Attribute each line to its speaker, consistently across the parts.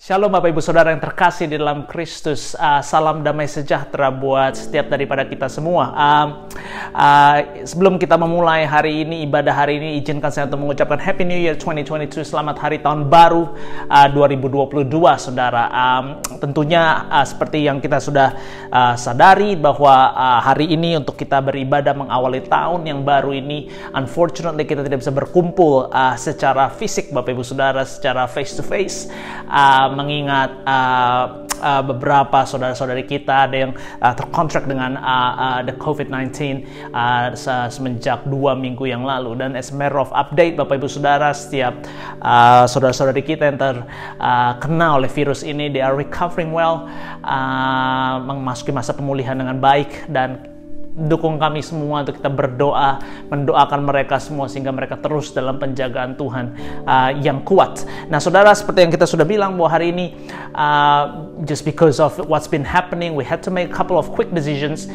Speaker 1: Shalom Bapak Ibu Saudara yang terkasih di dalam Kristus. Salam damai sejahtera buat setiap daripada kita semua. Sebelum kita memulai hari ini, ibadah hari ini, izinkan saya untuk mengucapkan Happy New Year 2022. Selamat Hari Tahun Baru 2022, Saudara. Tentunya seperti yang kita sudah sadari bahwa hari ini untuk kita beribadah mengawali tahun yang baru ini, unfortunately kita tidak bisa berkumpul secara fisik Bapak Ibu Saudara, secara face to face. Mengingat beberapa saudara-saudari kita ada yang terkontrak dengan the COVID-19 semenjak 2 minggu yang lalu. Dan as a matter of update Bapak Ibu Saudara, setiap saudara-saudari kita yang terkena oleh virus ini, they are recovering well, memasuki masa pemulihan dengan baik. Dan dukung kami semua untuk kita berdoa, mendoakan mereka semua sehingga mereka terus dalam penjagaan Tuhan yang kuat. Nah saudara, seperti yang kita sudah bilang bahwa hari ini just because of what's been happening, we had to make a couple of quick decisions,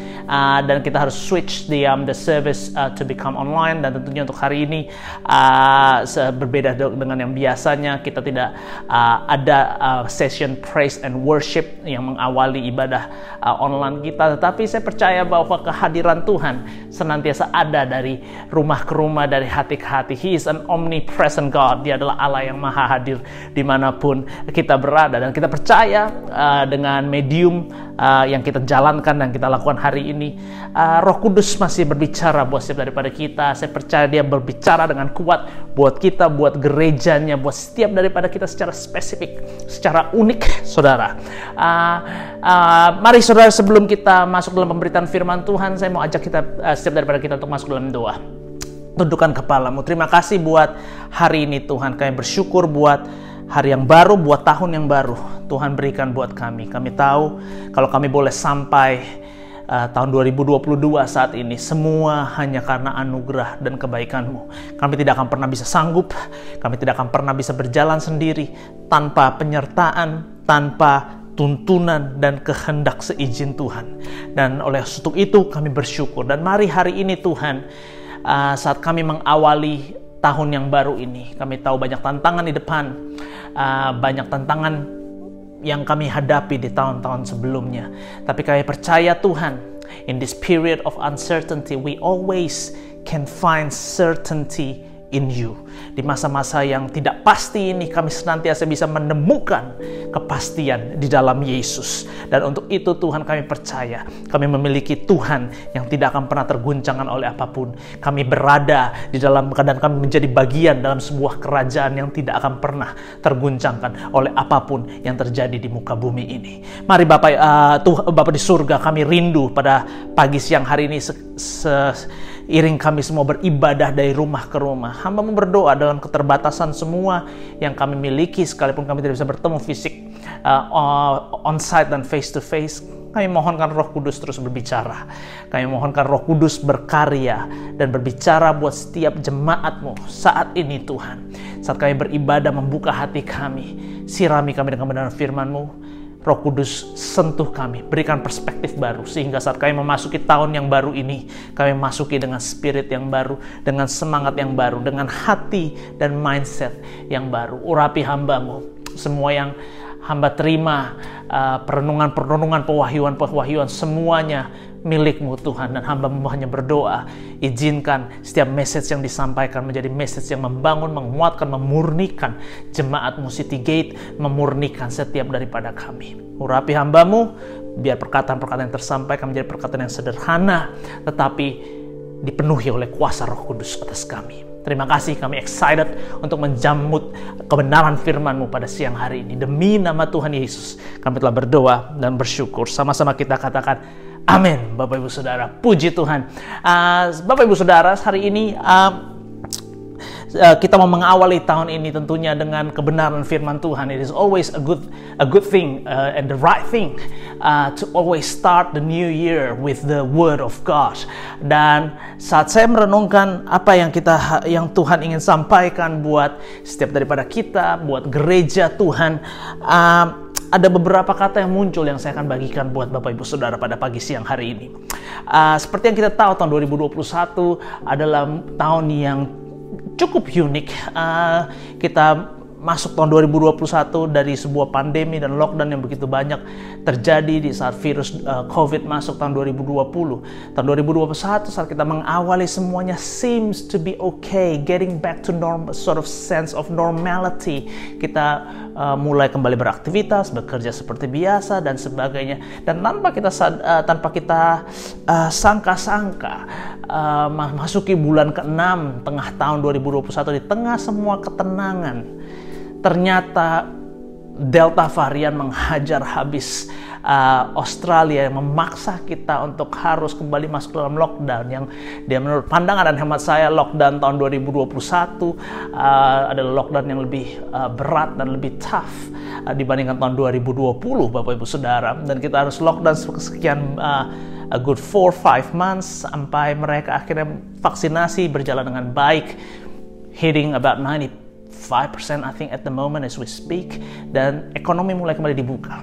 Speaker 1: dan kita harus switch the service to become online. Dan tentunya untuk hari ini berbeda dengan yang biasanya, kita tidak ada session praise and worship yang mengawali ibadah online kita. Tetapi saya percaya bahwa kehadiran Tuhan senantiasa ada dari rumah ke rumah, dari hati ke hati. He is an omnipresent God. Dia adalah Allah yang maha hadir dimanapun kita berada. Dan kita percaya dengan medium yang kita jalankan dan kita lakukan hari ini, Roh Kudus masih berbicara buat setiap daripada kita. Saya percaya dia berbicara dengan kuat buat kita, buat gerejanya, buat setiap daripada kita secara spesifik, secara unik, saudara. Mari saudara, sebelum kita masuk dalam pemberitaan firman Tuhan, saya mau ajak kita setiap daripada kita untuk masuk dalam doa. Tundukkan kepalamu. Terima kasih buat hari ini Tuhan. Kami bersyukur buat hari yang baru, buat tahun yang baru Tuhan berikan buat kami. Kami tahu kalau kami boleh sampai tahun 2022 saat ini, semua hanya karena anugerah dan kebaikan-Mu. Kami tidak akan pernah bisa sanggup, kami tidak akan pernah bisa berjalan sendiri tanpa penyertaan, tanpa tuntunan dan kehendak seizin Tuhan. Dan oleh untuk itu kami bersyukur. Dan mari hari ini Tuhan, saat kami mengawali tahun yang baru ini, kami tahu banyak tantangan di depan, banyak tantangan yang kami hadapi di tahun-tahun sebelumnya. Tapi kami percaya Tuhan, in this period of uncertainty, we always can find certainty in you. Di masa-masa yang tidak pasti ini, kami senantiasa bisa menemukan kepastian di dalam Yesus. Dan untuk itu Tuhan, kami percaya kami memiliki Tuhan yang tidak akan pernah terguncangkan oleh apapun. Kami berada di dalam keadaan kami menjadi bagian dalam sebuah kerajaan yang tidak akan pernah terguncangkan oleh apapun yang terjadi di muka bumi ini. Mari Bapak di surga, kami rindu pada pagi siang hari ini iring kami semua beribadah dari rumah ke rumah. Hamba-Mu berdoa dalam keterbatasan semua yang kami miliki, sekalipun kami tidak bisa bertemu fisik, on-site dan face-to-face. Kami mohonkan Roh Kudus terus berbicara. Kami mohonkan Roh Kudus berkarya dan berbicara buat setiap jemaat-Mu saat ini Tuhan. Saat kami beribadah, membuka hati kami, sirami kami dengan kebenaran firman-Mu. Roh Kudus sentuh kami, berikan perspektif baru, sehingga saat kami memasuki tahun yang baru ini, kami masuki dengan spirit yang baru, dengan semangat yang baru, dengan hati dan mindset yang baru. Urapi hamba-Mu, semua yang hamba terima, perenungan-perenungan, pewahyuan-pewahyuan, semuanya milik-Mu Tuhan. Dan hamba-Mu hanya berdoa, izinkan setiap message yang disampaikan menjadi message yang membangun, menguatkan, memurnikan jemaat-Mu City Gate, memurnikan setiap daripada kami. Urapi hamba-Mu, biar perkataan-perkataan yang tersampaikan menjadi perkataan yang sederhana, tetapi dipenuhi oleh kuasa Roh Kudus atas kami. Terima kasih, kami excited untuk menjamut kebenaran firman-Mu pada siang hari ini. Demi nama Tuhan Yesus, kami telah berdoa dan bersyukur. Sama-sama kita katakan amin, Bapak Ibu Saudara. Puji Tuhan. Bapak Ibu Saudara, hari ini kita mau mengawali tahun ini tentunya dengan kebenaran firman Tuhan. It is always a good thing and the right thing to always start the new year with the Word of God. Dan saat saya merenungkan apa yang Tuhan ingin sampaikan buat setiap daripada kita, buat gereja Tuhan, ada beberapa kata yang muncul yang saya akan bagikan buat Bapak Ibu Saudara pada pagi siang hari ini. Seperti yang kita tahu, tahun 2021 adalah tahun yang cukup unik. Kita masuk tahun 2021 dari sebuah pandemi dan lockdown yang begitu banyak terjadi di saat virus COVID masuk tahun 2020. Tahun 2021 saat kita mengawali semuanya seems to be okay, getting back to normal, sort of sense of normality. Kita mulai kembali beraktivitas, bekerja seperti biasa dan sebagainya. Dan tanpa kita sangka-sangka masuki bulan ke-6 tengah tahun 2021 di tengah semua ketenangan, ternyata Delta varian menghajar habis Australia yang memaksa kita untuk harus kembali masuk dalam lockdown yang dia menurut pandangan dan hemat saya lockdown tahun 2021 adalah lockdown yang lebih berat dan lebih tough dibandingkan tahun 2020 Bapak Ibu Saudara, dan kita harus lockdown sekian a good 4-5 months sampai mereka akhirnya vaksinasi berjalan dengan baik, hitting about 95% I think at the moment as we speak, dan ekonomi mulai kembali dibuka.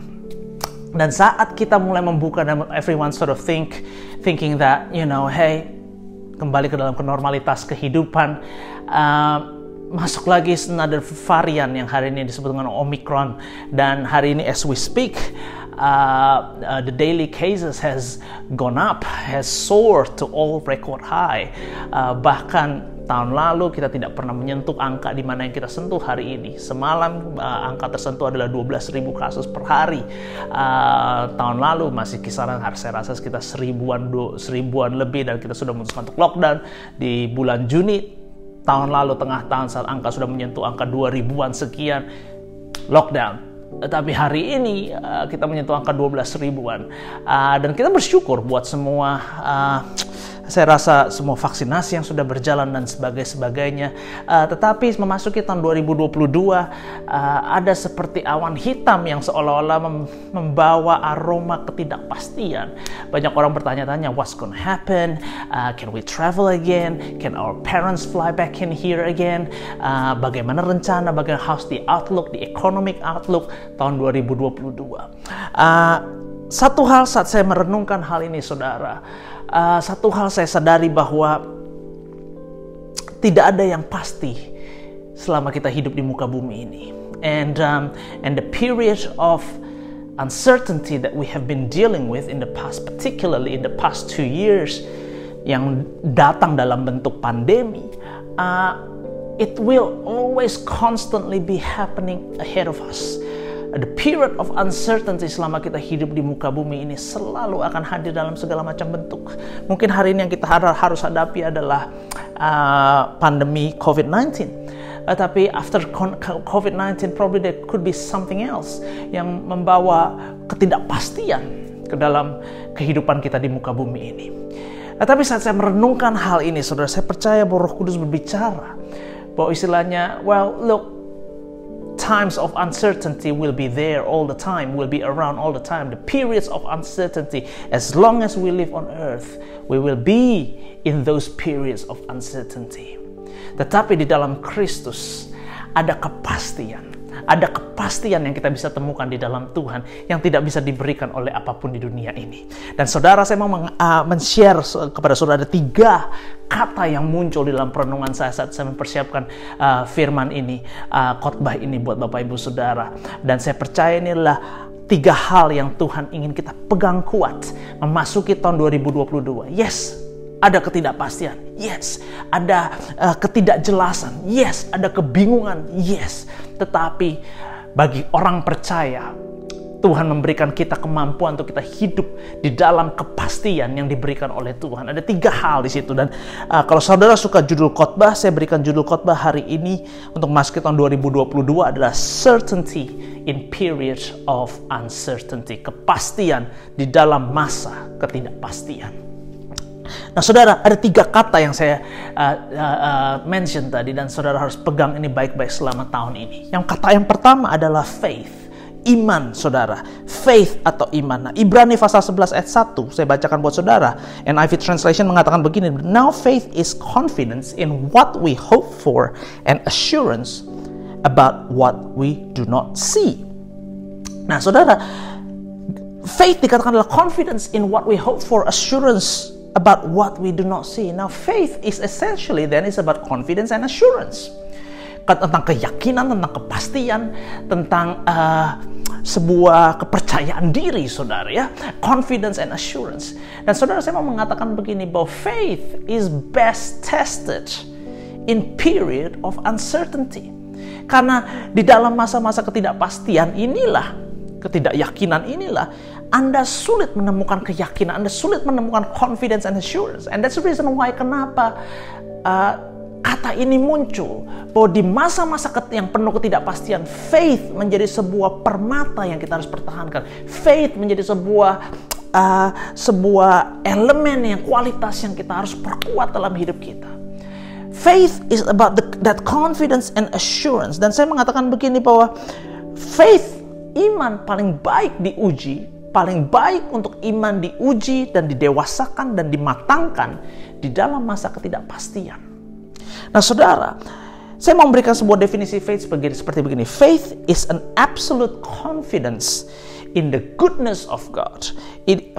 Speaker 1: Dan saat kita mulai membuka dan everyone sort of thinking that hey, kembali ke dalam normalitas kehidupan, masuk lagi another varian yang hari ini disebut dengan Omicron, dan hari ini as we speak the daily cases has gone up, has soared to all record high. Bahkan tahun lalu kita tidak pernah menyentuh angka di mana yang kita sentuh hari ini. Semalam angka tersentuh adalah 12.000 kasus per hari. Tahun lalu masih kisaran saya rasa sekitar seribuan lebih, dan kita sudah memutuskan untuk lockdown di bulan Juni tahun lalu, tengah tahun saat angka sudah menyentuh angka 2.000-an sekian, lockdown. Tapi hari ini kita menyentuh angka 12.000-an, dan kita bersyukur buat semua saya rasa semua vaksinasi yang sudah berjalan dan sebagainya. Tetapi memasuki tahun 2022 ada seperti awan hitam yang seolah-olah membawa aroma ketidakpastian. Banyak orang bertanya-tanya, what's gonna happen? Can we travel again? Can our parents fly back in here again? Bagaimana rencana, how's the outlook, the economic outlook tahun 2022? Satu hal saat saya merenungkan hal ini, saudara, satu hal saya sadari bahwa tidak ada yang pasti selama kita hidup di muka bumi ini. And the period of uncertainty that we have been dealing with in the past, particularly in the past 2 years, yang datang dalam bentuk pandemi, it will always constantly be happening ahead of us. The period of uncertainty selama kita hidup di muka bumi ini selalu akan hadir dalam segala macam bentuk. Mungkin hari ini yang kita harus hadapi adalah pandemi COVID-19. Tapi after COVID-19 probably there could be something else yang membawa ketidakpastian ke dalam kehidupan kita di muka bumi ini. Tapi saat saya merenungkan hal ini, saudara, saya percaya bahwa Roh Kudus berbicara bahwa istilahnya, well, look, times of uncertainty will be there all the time, will be around all the time. The periods of uncertainty, as long as we live on earth, we will be in those periods of uncertainty. Tetapi di dalam Kristus ada kepastian. Ada kepastian yang kita bisa temukan di dalam Tuhan yang tidak bisa diberikan oleh apapun di dunia ini. Dan saudara, saya mau men-share kepada saudara 3 kata yang muncul di dalam perenungan saya saat saya mempersiapkan firman ini, khotbah ini buat Bapak Ibu Saudara. Dan saya percaya ini adalah 3 hal yang Tuhan ingin kita pegang kuat memasuki tahun 2022. Yes, ada ketidakpastian. Yes, ada ketidakjelasan. Yes, ada kebingungan. Yes, tetapi bagi orang percaya, Tuhan memberikan kita kemampuan untuk kita hidup di dalam kepastian yang diberikan oleh Tuhan. Ada 3 hal di situ. Dan kalau saudara suka judul khotbah, saya berikan judul khotbah hari ini untuk masuk ke tahun 2022 adalah Certainty in Period of Uncertainty. Kepastian di dalam masa ketidakpastian. Nah, saudara, ada 3 kata yang saya mention tadi, dan saudara harus pegang ini baik-baik selama tahun ini. Yang kata yang pertama adalah faith, iman, saudara. Faith atau iman. Nah, Ibrani pasal 11 ayat 1 saya bacakan buat saudara. NIV translation mengatakan begini, now faith is confidence in what we hope for and assurance about what we do not see. Nah, saudara, faith dikatakan adalah confidence in what we hope for, assurance about what we do not see. Now, faith is essentially then is about confidence and assurance. tentang keyakinan, tentang kepastian, tentang sebuah kepercayaan diri, saudara, ya, confidence and assurance. Dan saudara, saya mau mengatakan begini, bahwa faith is best tested in period of uncertainty. Karena di dalam masa-masa ketidakpastian inilah, ketidakyakinan inilah, Anda sulit menemukan keyakinan, Anda sulit menemukan confidence and assurance. And that's the reason why kenapa kata ini muncul, bahwa di masa-masa yang penuh ketidakpastian, faith menjadi sebuah permata yang kita harus pertahankan. Faith menjadi sebuah elemen yang kualitas yang kita harus perkuat dalam hidup kita. Faith is about that confidence and assurance. Dan saya mengatakan begini, bahwa faith, iman paling baik diuji, paling baik untuk iman diuji dan didewasakan dan dimatangkan di dalam masa ketidakpastian. Nah, saudara, saya mau memberikan sebuah definisi faith seperti begini. Faith is an absolute confidence in the goodness of God.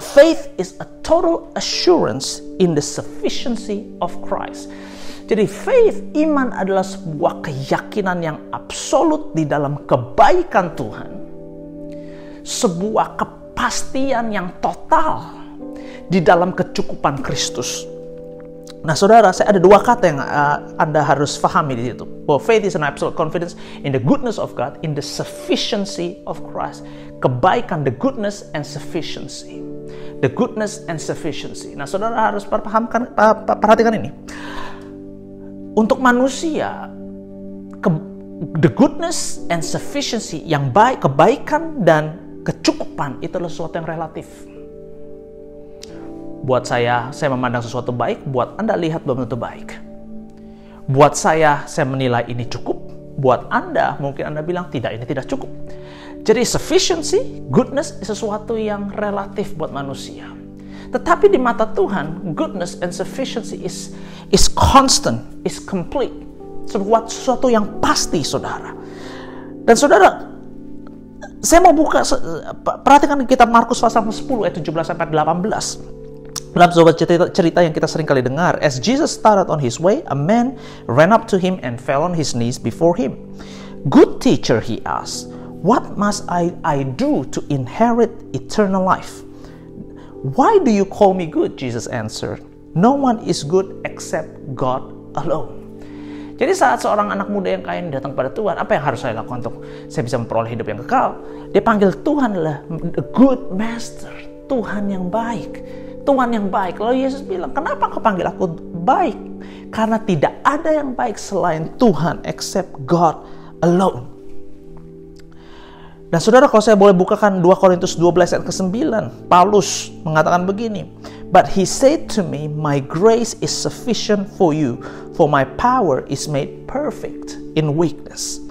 Speaker 1: Faith is a total assurance in the sufficiency of Christ. Jadi faith, iman adalah sebuah keyakinan yang absolut di dalam kebaikan Tuhan. Sebuah kepastian yang total di dalam kecukupan Kristus. Nah, saudara, saya ada dua kata yang Anda harus pahami di situ. Bahwa faith is an absolute confidence in the goodness of God, in the sufficiency of Christ. Kebaikan, the goodness and sufficiency. The goodness and sufficiency. Nah, saudara harus perhatikan ini. Untuk manusia, the goodness and sufficiency, yang baik, kebaikan dan kecukupan, itu adalah sesuatu yang relatif. Buat saya memandang sesuatu baik, buat Anda lihat belum tentu baik. Buat saya menilai ini cukup. Buat Anda, mungkin Anda bilang tidak, ini tidak cukup. Jadi sufficiency, goodness, sesuatu yang relatif buat manusia. Tetapi di mata Tuhan, goodness and sufficiency is constant, is complete. Sesuatu yang pasti, saudara. Dan saudara, saya mau buka, perhatikan kitab Markus pasal 10 ayat 17-18. Dalam sebuah cerita yang kita sering kali dengar. As Jesus started on his way, a man ran up to him and fell on his knees before him. Good teacher, he asked, what must I do to inherit eternal life? Why do you call me good? Jesus answered, no one is good except God alone. Jadi saat seorang anak muda yang kaya datang pada Tuhan, apa yang harus saya lakukan untuk saya bisa memperoleh hidup yang kekal? Dia panggil Tuhan adalah the good master, Tuhan yang baik. Tuhan yang baik. Lalu Yesus bilang, kenapa kau panggil aku baik? Karena tidak ada yang baik selain Tuhan, except God alone. Dan saudara, kalau saya boleh bukakan 2 Korintus 12 ayat ke-9, Paulus mengatakan begini, but he said to me, my grace is sufficient for you, for my power is made perfect in weakness.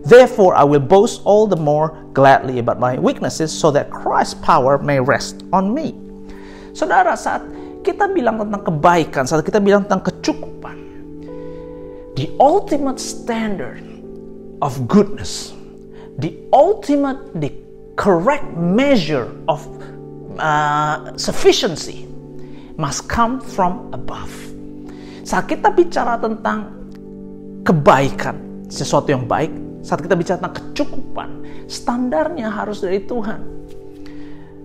Speaker 1: Therefore, I will boast all the more gladly about my weaknesses, so that Christ's power may rest on me. Saudara, saat kita bilang tentang kebaikan, saat kita bilang tentang kecukupan, the ultimate standard of goodness, the correct measure of sufficiency must come from above. Saat kita bicara tentang kebaikan, sesuatu yang baik, saat kita bicara tentang kecukupan, standarnya harus dari Tuhan.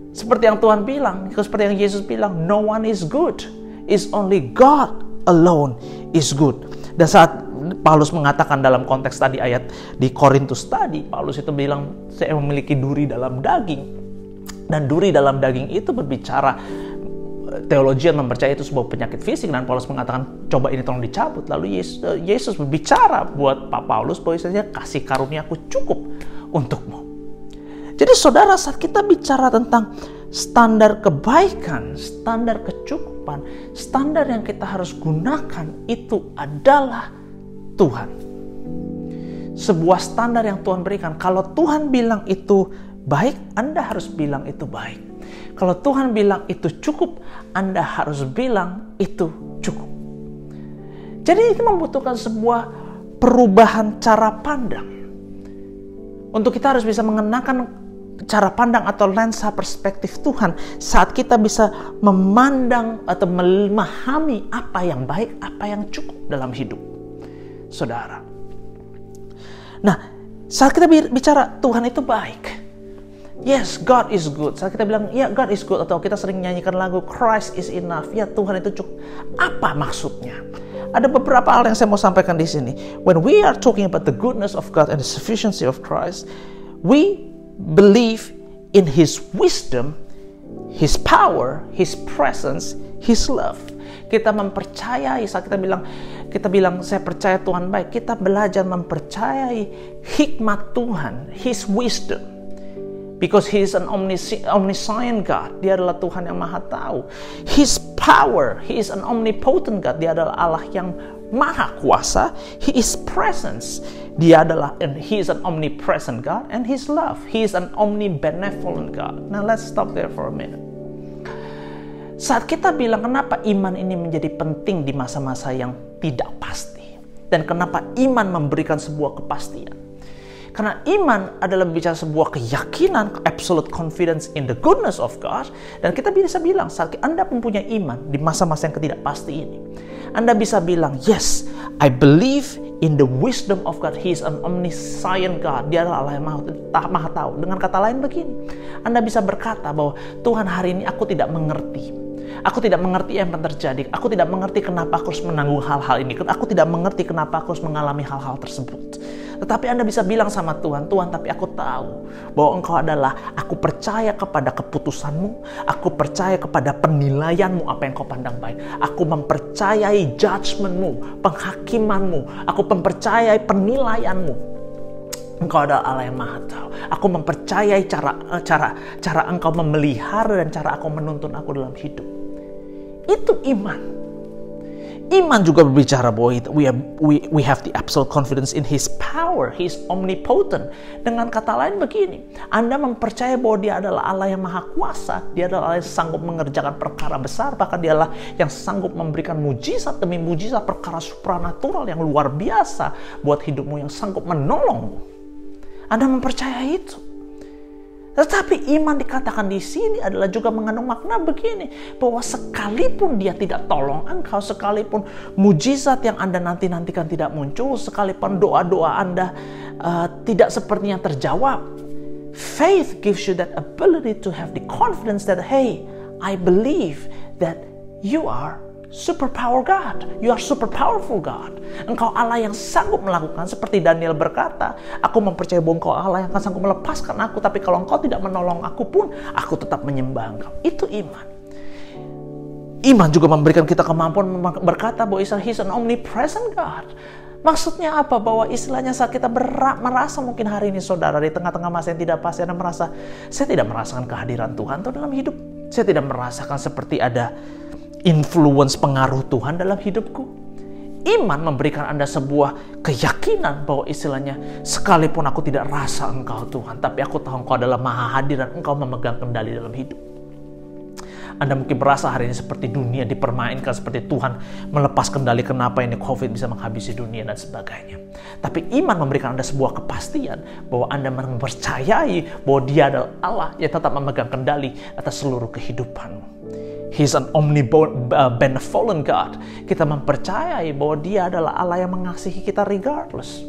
Speaker 1: Seperti yang Tuhan bilang, seperti yang Yesus bilang, no one is good, it's only God alone is good. Dan saat Paulus mengatakan dalam konteks tadi ayat di Korintus tadi, Paulus itu bilang, saya memiliki duri dalam daging. Dan duri dalam daging itu berbicara, teologian mempercayai itu sebuah penyakit fisik, dan Paulus mengatakan, coba ini tolong dicabut. Lalu Yesus berbicara buat Pak Paulus, bahwa istilahnya, kasih karuniaku cukup untukmu. Jadi saudara, saat kita bicara tentang standar kebaikan, standar kecukupan, standar yang kita harus gunakan itu adalah Tuhan. Sebuah standar yang Tuhan berikan. Kalau Tuhan bilang itu baik, Anda harus bilang itu baik. Kalau Tuhan bilang itu cukup, Anda harus bilang itu cukup. Jadi itu membutuhkan sebuah perubahan cara pandang. Untuk kita harus bisa mengenakan cara pandang atau lensa perspektif Tuhan saat kita bisa memandang atau memahami apa yang baik, apa yang cukup dalam hidup. Saudara, Nah, saat kita bicara Tuhan itu baik, yes, God is good. Saat kita bilang, ya God is good, atau kita sering nyanyikan lagu Christ is enough, ya Tuhan itu cukup. Apa maksudnya? Ada beberapa hal yang saya mau sampaikan di sini. When we are talking about the goodness of God and the sufficiency of Christ, we believe in His wisdom, His power, His presence, His love. Kita mempercayai, saat kita bilang saya percaya Tuhan baik, kita belajar mempercayai hikmat Tuhan, His wisdom. Because He is an omniscient God. Dia adalah Tuhan yang maha tahu. His power, He is an omnipotent God. Dia adalah Allah yang maha kuasa. He is presence. He is an omnipresent God. And His love, He is an omnibenevolent God. Now let's stop there for a minute. Saat kita bilang kenapa iman ini menjadi penting di masa-masa yang tidak pasti. Dan kenapa iman memberikan sebuah kepastian. Karena iman adalah bicara sebuah keyakinan, absolute confidence in the goodness of God. Dan kita bisa bilang, saat Anda mempunyai iman di masa-masa yang ketidakpasti ini, Anda bisa bilang, yes, I believe in the wisdom of God. He is an omniscient God. Dia adalah Allah yang maha tahu. Dengan kata lain begini, Anda bisa berkata bahwa Tuhan, hari ini aku tidak mengerti. Aku tidak mengerti yang terjadi. Aku tidak mengerti kenapa aku harus menanggung hal-hal ini. Aku tidak mengerti kenapa aku harus mengalami hal-hal tersebut. Tetapi Anda bisa bilang sama Tuhan, Tuhan, tapi aku tahu bahwa Engkau adalah, aku percaya kepada keputusanmu, aku percaya kepada penilaianmu, apa yang Kau pandang baik. Aku mempercayai judgmentmu, penghakimanmu, aku mempercayai penilaianmu. Engkau adalah Allah yang maha tahu. Aku mempercayai cara Engkau memelihara dan cara Engkau menuntun aku dalam hidup. Itu iman. Iman juga berbicara bahwa we have the absolute confidence in His power. He is omnipotent. Dengan kata lain begini, Anda mempercayai bahwa Dia adalah Allah yang maha kuasa. Dia adalah Allah yang sanggup mengerjakan perkara besar. Bahkan Dia adalah yang sanggup memberikan mujizat demi mujizat, perkara supranatural yang luar biasa buat hidupmu, yang sanggup menolongmu. Anda mempercayai itu. Tetapi iman dikatakan di sini adalah juga mengandung makna begini, bahwa sekalipun Dia tidak tolong engkau, sekalipun mujizat yang Anda nantikan tidak muncul, sekalipun doa-doa Anda tidak sepertinya terjawab, faith gives you that ability to have the confidence that, hey, I believe that you are superpower God. You are super powerful God. Engkau Allah yang sanggup melakukan, seperti Daniel berkata, aku mempercayai bahwa Engkau Allah yang akan sanggup melepaskan aku, tapi kalau Engkau tidak menolong aku pun, aku tetap menyembah Engkau. Itu iman. Iman juga memberikan kita kemampuan berkata bahwa He's an omnipresent God. Maksudnya apa? Bahwa istilahnya saat kita merasa mungkin hari ini saudara di tengah-tengah masa yang tidak pasti, Anda merasa, saya tidak merasakan kehadiran Tuhan dalam hidup. Saya tidak merasakan seperti ada influence pengaruh Tuhan dalam hidupku. Iman memberikan Anda sebuah keyakinan bahwa istilahnya, sekalipun aku tidak rasa Engkau Tuhan, tapi aku tahu Engkau adalah maha hadir dan Engkau memegang kendali dalam hidup. Anda mungkin merasa hari ini seperti dunia dipermainkan, seperti Tuhan melepas kendali, kenapa ini COVID bisa menghabisi dunia dan sebagainya. Tapi iman memberikan Anda sebuah kepastian bahwa Anda mempercayai bahwa Dia adalah Allah yang tetap memegang kendali atas seluruh kehidupanmu. He's an omnibenevolent God. Kita mempercayai bahwa Dia adalah Allah yang mengasihi kita regardless.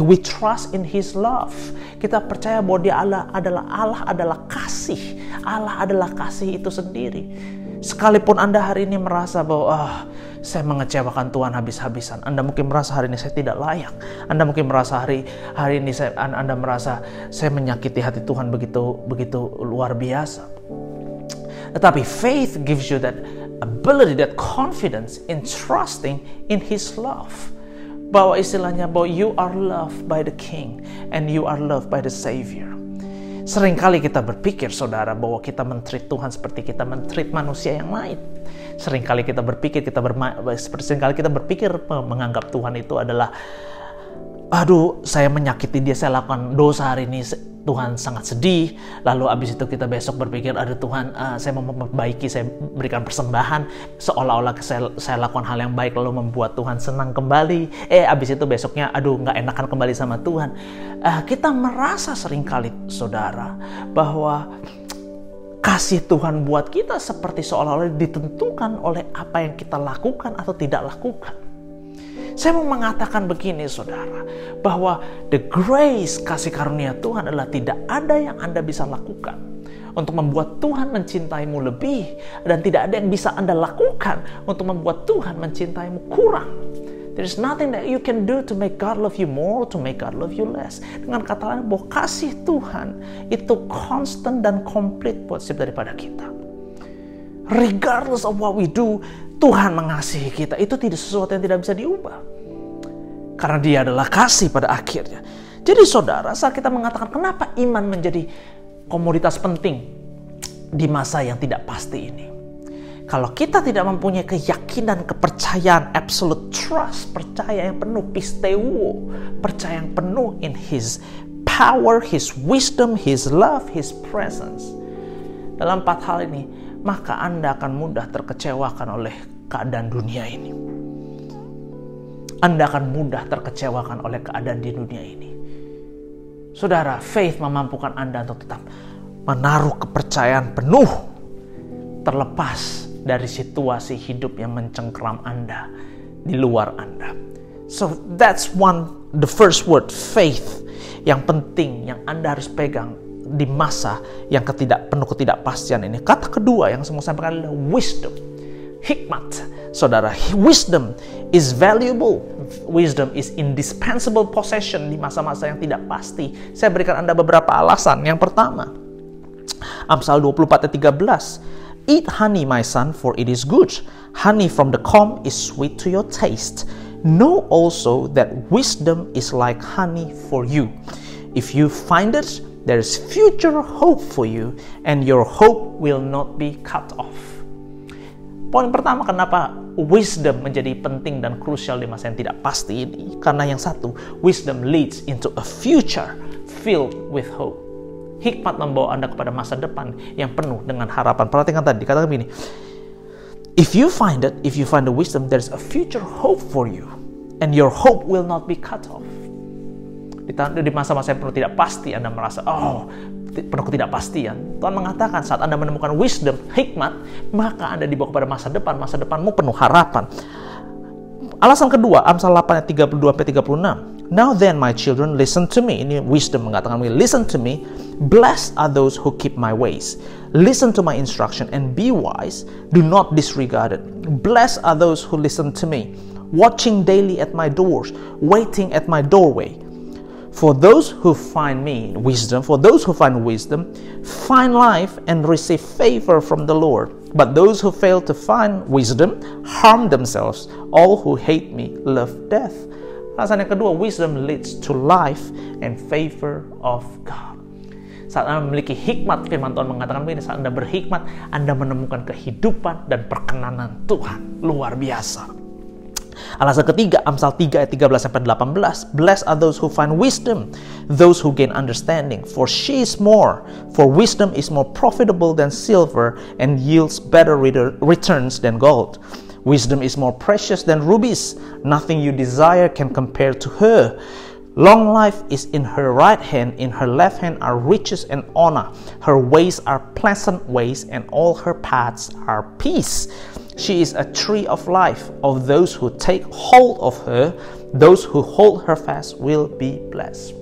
Speaker 1: We trust in His love. Kita percaya bahwa Dia adalah kasih. Allah adalah kasih itu sendiri. Sekalipun Anda hari ini merasa bahwa saya mengecewakan Tuhan habis-habisan, Anda mungkin merasa hari ini saya tidak layak. Anda mungkin merasa hari ini Anda merasa saya menyakiti hati Tuhan begitu luar biasa. Tetapi faith gives you that ability, that confidence in trusting in His love. Bahwa istilahnya bahwa you are loved by the King and you are loved by the Savior. Seringkali kita berpikir, saudara, bahwa kita men-treat Tuhan seperti kita men-treat manusia yang lain. Seringkali kita berpikir, menganggap Tuhan itu adalah, aduh, saya menyakiti dia, saya lakukan dosa hari ini, Tuhan sangat sedih. Lalu abis itu kita besok berpikir, aduh Tuhan, saya mau memperbaiki, saya berikan persembahan, seolah-olah saya lakukan hal yang baik, lalu membuat Tuhan senang kembali. Abis itu besoknya, aduh, nggak enakan kembali sama Tuhan. Kita merasa seringkali, saudara, bahwa kasih Tuhan buat kita seperti seolah-olah ditentukan oleh apa yang kita lakukan atau tidak lakukan. Saya mau mengatakan begini saudara, bahwa the grace, kasih karunia Tuhan adalah tidak ada yang Anda bisa lakukan untuk membuat Tuhan mencintaimu lebih, dan tidak ada yang bisa Anda lakukan untuk membuat Tuhan mencintaimu kurang. There is nothing that you can do to make God love you more, to make God love you less. Dengan kata lain, bahwa kasih Tuhan itu constant dan komplit buat setiap daripada kita. Regardless of what we do, Tuhan mengasihi kita. Itu tidak sesuatu yang tidak bisa diubah. Karena Dia adalah kasih pada akhirnya. Jadi saudara, saat kita mengatakan kenapa iman menjadi komoditas penting di masa yang tidak pasti ini. Kalau kita tidak mempunyai keyakinan, kepercayaan, absolute trust, percaya yang penuh, pisteuo, percaya yang penuh in His power, His wisdom, His love, His presence. Dalam 4 hal ini, maka Anda akan mudah terkecewakan oleh keadaan dunia ini. Anda akan mudah terkecewakan oleh keadaan di dunia ini. Saudara, faith memampukan Anda untuk tetap menaruh kepercayaan penuh terlepas dari situasi hidup yang mencengkeram Anda, di luar Anda. So that's the first word, faith, yang penting, yang Anda harus pegang di masa yang penuh ketidakpastian ini. Kata kedua yang saya mau sampaikan adalah wisdom, hikmat. Saudara, wisdom is valuable. Wisdom is indispensable possession di masa-masa yang tidak pasti. Saya berikan Anda beberapa alasan. Yang pertama, Amsal 24 ayat 13. Eat honey, my son, for it is good. Honey from the comb is sweet to your taste. Know also that wisdom is like honey for you. If you find it, there is future hope for you, and your hope will not be cut off. Poin pertama, kenapa wisdom menjadi penting dan krusial di masa yang tidak pasti ini? Karena yang satu, wisdom leads into a future filled with hope. Hikmat membawa Anda kepada masa depan yang penuh dengan harapan. Perhatikan tadi, katakan begini. If you find the wisdom, there's a future hope for you, and your hope will not be cut off. Di masa-masa yang penuh tidak pasti, Anda merasa, penuh ketidakpastian. Tuhan mengatakan saat Anda menemukan wisdom, hikmat, maka Anda dibawa kepada masa depanmu penuh harapan. Alasan kedua, Amsal 8 ayat 32-36. Now then, my children, listen to me. Ini wisdom mengatakan, listen to me. Blessed are those who keep my ways. Listen to my instruction and be wise. Do not disregard it. Blessed are those who listen to me, watching daily at my doors, waiting at my doorway. For those who find wisdom, find life and receive favor from the Lord. But those who fail to find wisdom harm themselves. All who hate me love death. Alasan yang kedua, wisdom leads to life and favor of God. Saat Anda memiliki hikmat, firman Tuhan mengatakan begini, saat Anda berhikmat, Anda menemukan kehidupan dan perkenanan Tuhan. Luar biasa. Alasan ketiga, Amsal 3 ayat 13-18. Blessed are those who find wisdom, those who gain understanding. For wisdom is more profitable than silver and yields better returns than gold. Wisdom is more precious than rubies. Nothing you desire can compare to her. Long life is in her right hand. In her left hand are riches and honor. Her ways are pleasant ways, and all her paths are peace. She is a tree of life. Of those who take hold of her, those who hold her fast will be blessed.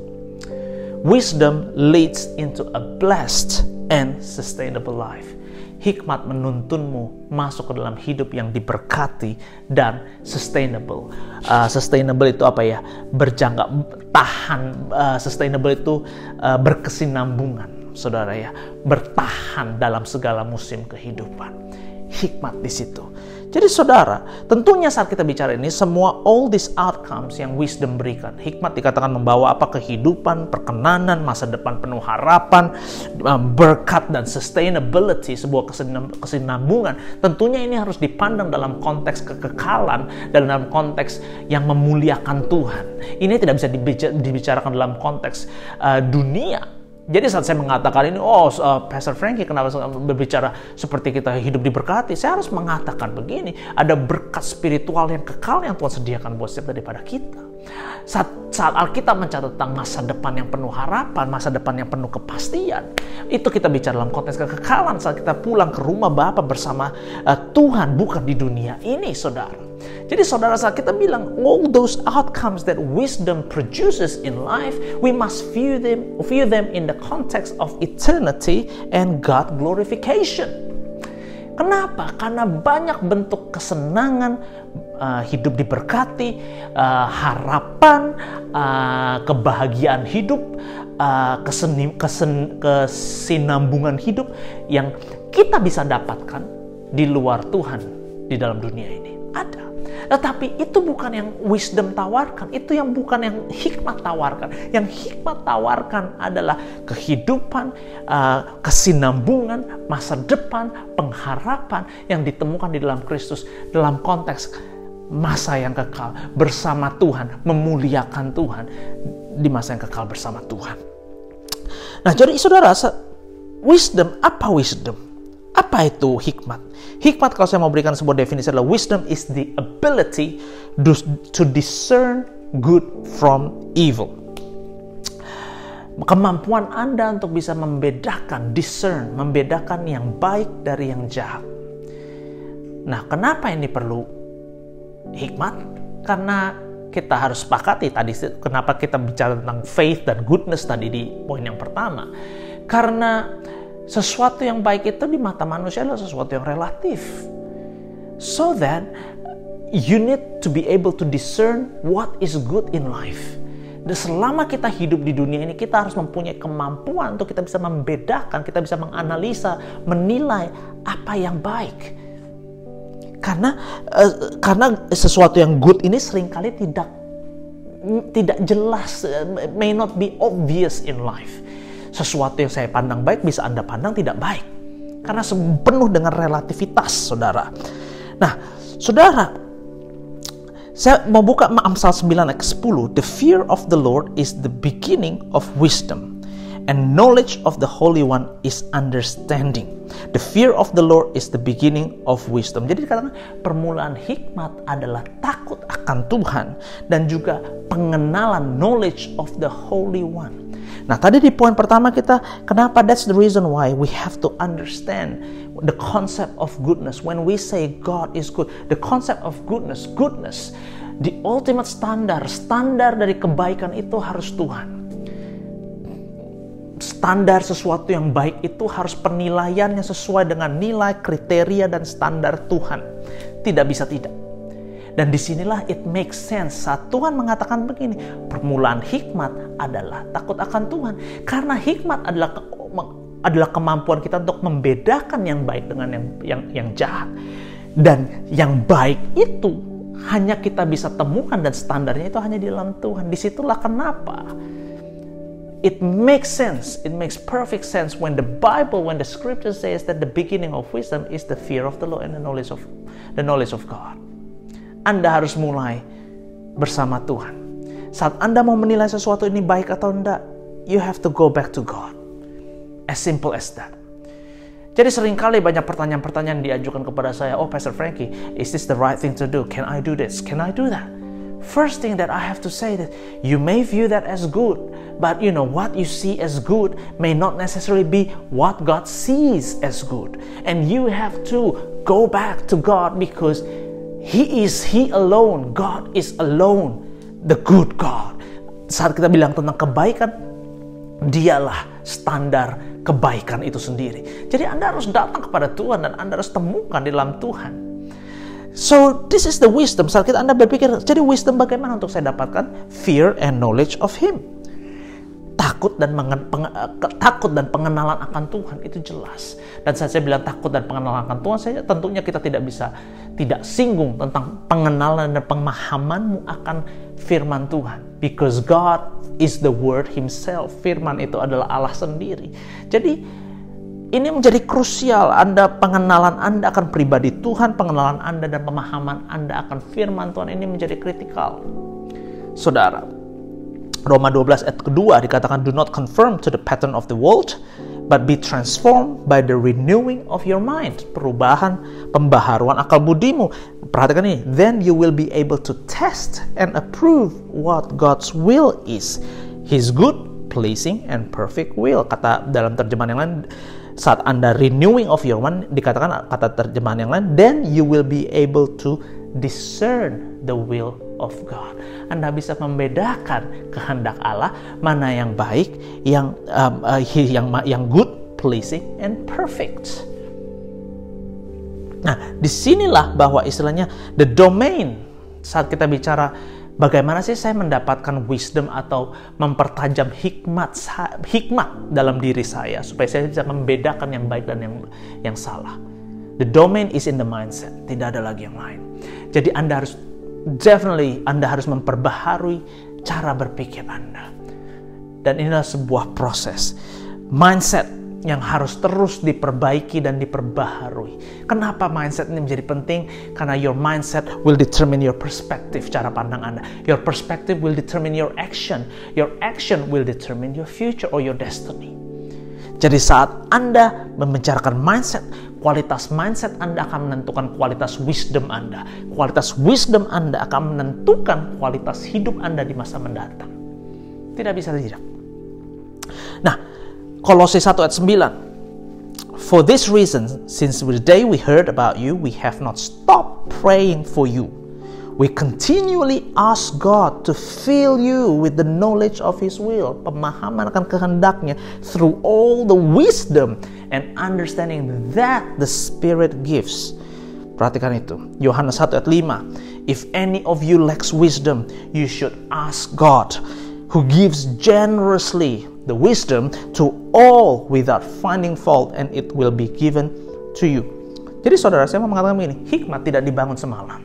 Speaker 1: Wisdom leads into a blessed and sustainable life. Hikmat menuntunmu masuk ke dalam hidup yang diberkati dan sustainable. Sustainable itu apa ya? Berjangka, tahan. Sustainable itu berkesinambungan, saudara ya. Bertahan dalam segala musim kehidupan. Hikmat di situ. Jadi saudara, tentunya saat kita bicara ini, semua all these outcomes yang wisdom berikan. Hikmat dikatakan membawa apa? Kehidupan, perkenanan, masa depan penuh harapan, berkat dan sustainability, sebuah kesinambungan. Tentunya ini harus dipandang dalam konteks kekekalan dan dalam konteks yang memuliakan Tuhan. Ini tidak bisa dibicarakan dalam konteks dunia. Jadi saat saya mengatakan ini, Pastor Frankie kenapa berbicara seperti kita hidup diberkati? Saya harus mengatakan begini, ada berkat spiritual yang kekal yang Tuhan sediakan buat setiap daripada kita. Saat Alkitab mencatat tentang masa depan yang penuh harapan, masa depan yang penuh kepastian, itu kita bicara dalam konteks kekekalan saat kita pulang ke rumah Bapa bersama Tuhan, bukan di dunia ini, saudara. Jadi saudara kita bilang, all those outcomes that wisdom produces in life, we must view them in the context of eternity and God glorification. Kenapa? Karena banyak bentuk kesenangan, hidup diberkati, harapan, kebahagiaan hidup, kesinambungan hidup yang kita bisa dapatkan di luar Tuhan di dalam dunia ini. Ada. Tetapi itu bukan yang wisdom tawarkan, itu yang bukan yang hikmat tawarkan. Yang hikmat tawarkan adalah kehidupan, kesinambungan, masa depan, pengharapan yang ditemukan di dalam Kristus dalam konteks masa yang kekal bersama Tuhan, memuliakan Tuhan di masa yang kekal bersama Tuhan. Nah, jadi saudara, wisdom, apa wisdom? Apa itu hikmat? Hikmat, kalau saya mau berikan sebuah definisi, adalah wisdom is the ability to discern good from evil. Kemampuan Anda untuk bisa membedakan, membedakan yang baik dari yang jahat. Nah, kenapa ini perlu hikmat? Karena kita harus sepakati tadi, kenapa kita bicara tentang faith dan goodness tadi di poin yang pertama. Karena sesuatu yang baik itu di mata manusia adalah sesuatu yang relatif. So that you need to be able to discern what is good in life. Dan selama kita hidup di dunia ini, kita harus mempunyai kemampuan untuk kita bisa membedakan, kita bisa menganalisa, menilai apa yang baik. Karena sesuatu yang good ini seringkali tidak jelas, may not be obvious in life. Sesuatu yang saya pandang baik bisa Anda pandang tidak baik. Karena penuh dengan relativitas, saudara. Nah, saudara, saya mau buka Amsal 9 ayat 10. The fear of the Lord is the beginning of wisdom, and knowledge of the Holy One is understanding. The fear of the Lord is the beginning of wisdom. Jadi dikatakan permulaan hikmat adalah takut akan Tuhan dan juga pengenalan, knowledge of the Holy One. Nah, tadi di poin pertama kita, kenapa? That's the reason why we have to understand the concept of goodness. When we say God is good, the concept of goodness, the ultimate standar dari kebaikan itu harus Tuhan. Standar sesuatu yang baik itu harus penilaiannya sesuai dengan nilai, kriteria, dan standar Tuhan. Tidak bisa tidak. Dan disinilah it makes sense saat Tuhan mengatakan begini, permulaan hikmat adalah takut akan Tuhan. Karena hikmat adalah kemampuan kita untuk membedakan yang baik dengan yang jahat. Dan yang baik itu hanya kita bisa temukan dan standarnya itu hanya di dalam Tuhan. Disitulah kenapa it makes sense, it makes perfect sense when the scripture says that the beginning of wisdom is the fear of the Lord and the knowledge of God. Anda harus mulai bersama Tuhan. Saat Anda mau menilai sesuatu ini baik atau enggak, you have to go back to God. As simple as that. Jadi seringkali banyak pertanyaan-pertanyaan diajukan kepada saya, oh Pastor Frankie, is this the right thing to do? Can I do this? Can I do that? First thing that I have to say that you may view that as good, but what you see as good may not necessarily be what God sees as good. And you have to go back to God because He alone, God is alone, the good God. Saat kita bilang tentang kebaikan, Dialah standar kebaikan itu sendiri. Jadi Anda harus datang kepada Tuhan dan Anda harus temukan di dalam Tuhan. So this is the wisdom. Saat Anda berpikir, jadi wisdom bagaimana untuk saya dapatkan? Fear and knowledge of Him. Takut dan pengenalan akan Tuhan itu jelas. Dan saat saya bilang takut dan pengenalan akan Tuhan, tentunya kita tidak singgung tentang pengenalan dan pemahamanmu akan firman Tuhan. Because God is the Word Himself. Firman itu adalah Allah sendiri. Jadi ini menjadi krusial. Pengenalan Anda akan pribadi Tuhan, pengenalan Anda dan pemahaman Anda akan firman Tuhan ini menjadi kritikal. Saudara, Roma 12 ayat kedua dikatakan, do not conform to the pattern of the world, but be transformed by the renewing of your mind. Pembaharuan akal budimu. Perhatikan ini. Then you will be able to test and approve what God's will is. His good, pleasing, and perfect will. Kata dalam terjemahan yang lain, saat Anda renewing of your mind, dikatakan kata terjemahan yang lain, then you will be able to discern the will of God. Anda bisa membedakan kehendak Allah, mana yang baik, yang good, pleasing, and perfect. Nah, disinilah bahwa istilahnya the domain, saat kita bicara bagaimana sih saya mendapatkan wisdom atau mempertajam hikmat dalam diri saya supaya saya bisa membedakan yang baik dan yang salah. The domain is in the mindset, tidak ada lagi yang lain. Jadi Anda harus memperbaharui cara berpikir Anda. Dan inilah sebuah proses mindset yang harus terus diperbaiki dan diperbaharui. Kenapa mindset ini menjadi penting? Karena your mindset will determine your perspective, cara pandang Anda. Your perspective will determine your action. Your action will determine your future or your destiny. Jadi saat Anda membicarakan mindset, kualitas mindset Anda akan menentukan kualitas wisdom Anda. Kualitas wisdom Anda akan menentukan kualitas hidup Anda di masa mendatang. Tidak bisa tidak. Nah, Kolose 1 ayat 9. For this reason, since the day we heard about you, we have not stopped praying for you. We continually ask God to fill you with the knowledge of His will, pemahaman akan kehendaknya, through all the wisdom and understanding that the Spirit gives. Perhatikan itu. Yohanes 1 ayat 5. If any of you lacks wisdom, you should ask God, who gives generously the wisdom to all without finding fault, and it will be given to you. Jadi saudara, saya mau mengatakan begini, hikmat tidak dibangun semalam.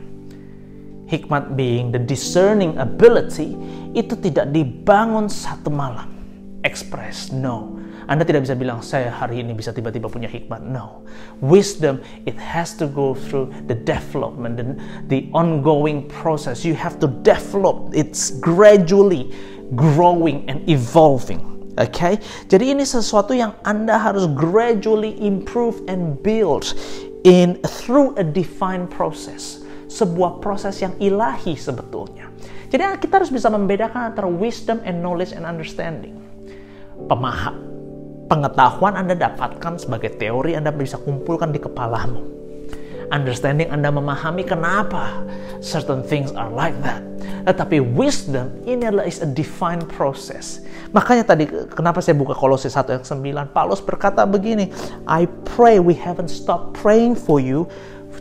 Speaker 1: Hikmat being the discerning ability, itu tidak dibangun satu malam. Express, no. Anda tidak bisa bilang, saya hari ini bisa tiba-tiba punya hikmat. No. Wisdom, it has to go through the development, the ongoing process. You have to develop, it's gradually growing and evolving. Okay? Jadi ini sesuatu yang Anda harus gradually improve and build through a defined process. Sebuah proses yang ilahi sebetulnya. Jadi kita harus bisa membedakan antara wisdom and knowledge and understanding. Pengetahuan Anda dapatkan sebagai teori, Anda bisa kumpulkan di kepalamu. Understanding, Anda memahami kenapa certain things are like that. Tetapi wisdom ini adalah is a defined process. Makanya tadi kenapa saya buka Kolose 1 ayat 9, Paulus berkata begini, I pray, we haven't stopped praying for you,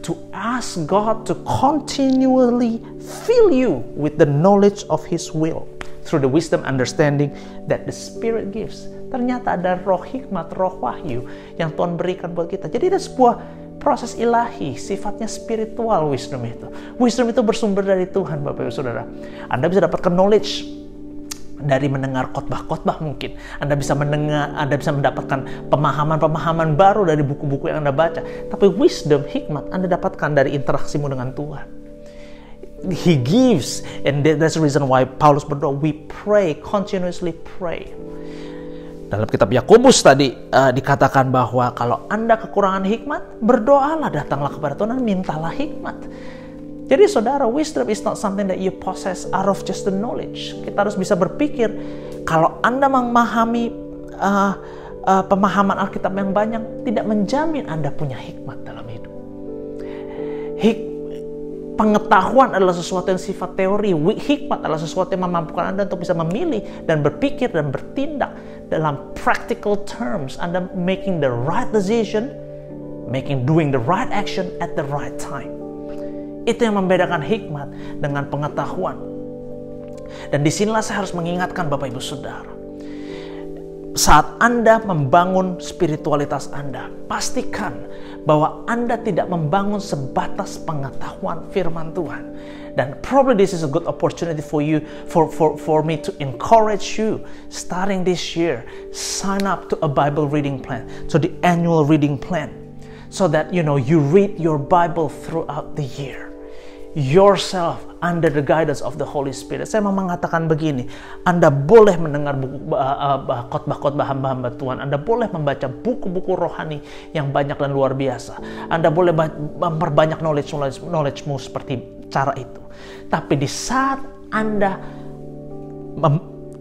Speaker 1: to ask God to continually fill you with the knowledge of His will through the wisdom understanding that the Spirit gives. Ternyata ada roh hikmat, roh wahyu yang Tuhan berikan buat kita. Jadi ada sebuah proses ilahi, sifatnya spiritual wisdom itu. Wisdom itu bersumber dari Tuhan, Bapak Ibu Saudara. Anda bisa dapatkan knowledge dari mendengar khotbah-khotbah mungkin. Anda bisa mendapatkan pemahaman-pemahaman baru dari buku-buku yang Anda baca. Tapi wisdom, hikmat, Anda dapatkan dari interaksimu dengan Tuhan. He gives, and that's the reason why Paulus berdoa, we pray, continuously pray. Dalam kitab Yakobus tadi dikatakan bahwa kalau Anda kekurangan hikmat, berdoalah, datanglah kepada Tuhan dan mintalah hikmat. Jadi saudara, wisdom is not something that you possess out of just the knowledge. Kita harus bisa berpikir, kalau Anda memahami pemahaman Alkitab yang banyak, tidak menjamin Anda punya hikmat dalam hidup. Pengetahuan adalah sesuatu yang sifat teori. Hikmat adalah sesuatu yang memampukan Anda untuk bisa memilih dan berpikir dan bertindak dalam practical terms. Anda making the right decision, doing the right action at the right time. Itu yang membedakan hikmat dengan pengetahuan. Dan disinilah saya harus mengingatkan Bapak Ibu Saudara. Saat Anda membangun spiritualitas Anda, pastikan bahwa Anda tidak membangun sebatas pengetahuan firman Tuhan. Dan probably this is a good opportunity for you, for me to encourage you, starting this year, sign up to a Bible reading plan, to the annual reading plan, so that you read your Bible throughout the year, yourself under the guidance of the Holy Spirit. Saya mau mengatakan begini, Anda boleh mendengar khotbah-khotbah hamba-hamba Tuhan, Anda boleh membaca buku-buku rohani yang banyak dan luar biasa, Anda boleh memperbanyak knowledge-mu seperti cara itu. Tapi di saat Anda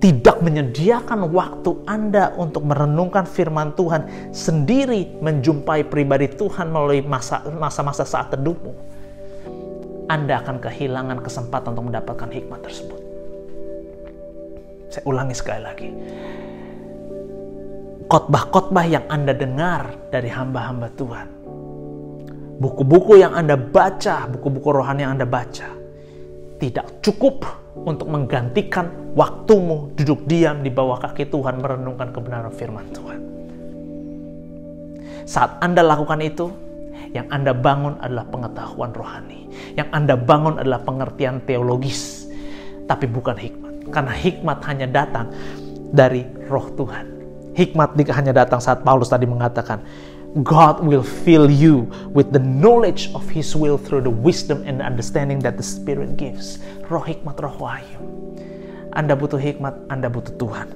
Speaker 1: tidak menyediakan waktu Anda untuk merenungkan firman Tuhan sendiri, menjumpai pribadi Tuhan melalui masa-masa saat teduhmu, Anda akan kehilangan kesempatan untuk mendapatkan hikmat tersebut. Saya ulangi sekali lagi. Khotbah-khotbah yang Anda dengar dari hamba-hamba Tuhan, buku-buku yang Anda baca, buku-buku rohani yang Anda baca, tidak cukup untuk menggantikan waktumu duduk diam di bawah kaki Tuhan merenungkan kebenaran firman Tuhan. Saat Anda lakukan itu, yang Anda bangun adalah pengetahuan rohani. Yang Anda bangun adalah pengertian teologis, tapi bukan hikmat. Karena hikmat hanya datang dari roh Tuhan. Hikmat hanya datang saat Paulus tadi mengatakan, God will fill you with the knowledge of His will through the wisdom and the understanding that the Spirit gives. Roh hikmat, roh wahyu. Anda butuh hikmat, Anda butuh Tuhan.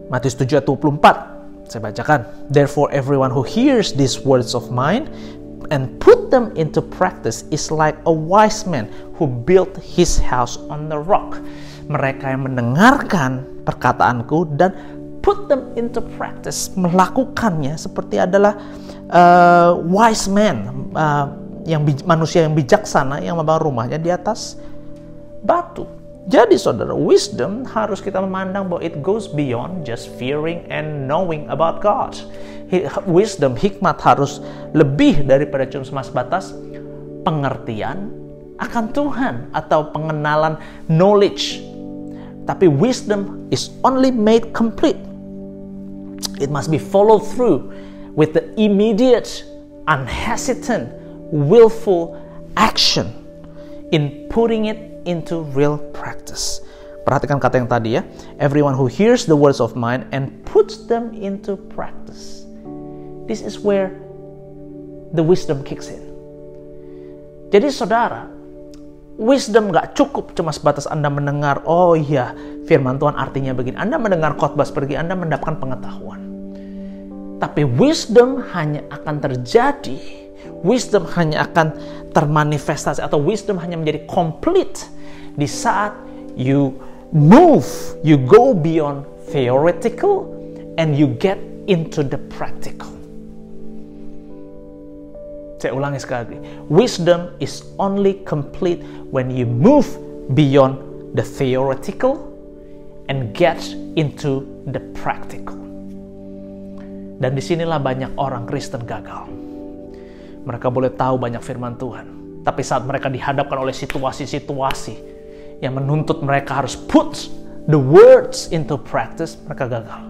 Speaker 1: Matius 7 ayat 24. Saya bacakan. Therefore everyone who hears these words of mine and put them into practice is like a wise man who built his house on the rock. Mereka yang mendengarkan perkataanku dan put them into practice, melakukannya seperti adalah wise man, manusia yang bijaksana yang membangun rumahnya di atas batu. Jadi saudara, wisdom harus kita memandang bahwa it goes beyond just fearing and knowing about God. Wisdom, hikmat harus lebih daripada cuma sebatas pengertian akan Tuhan atau pengenalan knowledge. Tapi wisdom is only made complete. It must be followed through with the immediate, unhesitant, willful action in putting it into real practice. Perhatikan kata yang tadi ya. Everyone who hears the words of mine and puts them into practice. This is where the wisdom kicks in. Jadi saudara, wisdom gak cukup cuma sebatas Anda mendengar, oh iya firman Tuhan artinya begini. Anda mendengar khotbah seperti Anda mendapatkan pengetahuan. Tapi wisdom hanya akan terjadi, wisdom hanya akan termanifestasi, atau wisdom hanya menjadi complete di saat you move, you go beyond theoretical and you get into the practical. Saya ulangi sekali lagi. Wisdom is only complete when you move beyond the theoretical and get into the practical. Dan disinilah banyak orang Kristen gagal. Mereka boleh tahu banyak firman Tuhan, tapi saat mereka dihadapkan oleh situasi-situasi yang menuntut mereka harus put the words into practice, mereka gagal.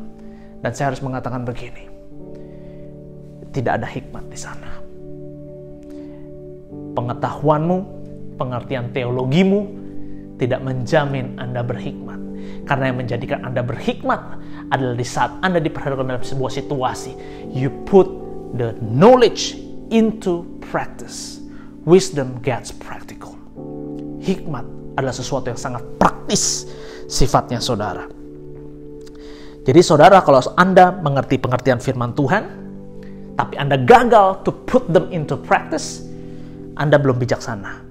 Speaker 1: Dan saya harus mengatakan begini, tidak ada hikmat di sana. Pengetahuanmu, pengertian teologimu tidak menjamin Anda berhikmat. Karena yang menjadikan Anda berhikmat adalah di saat Anda diperhadapkan dalam sebuah situasi, you put the knowledge into practice. Wisdom gets practical. Hikmat adalah sesuatu yang sangat praktis sifatnya saudara. Jadi saudara, kalau Anda mengerti pengertian firman Tuhan, tapi Anda gagal to put them into practice, Anda belum bijaksana.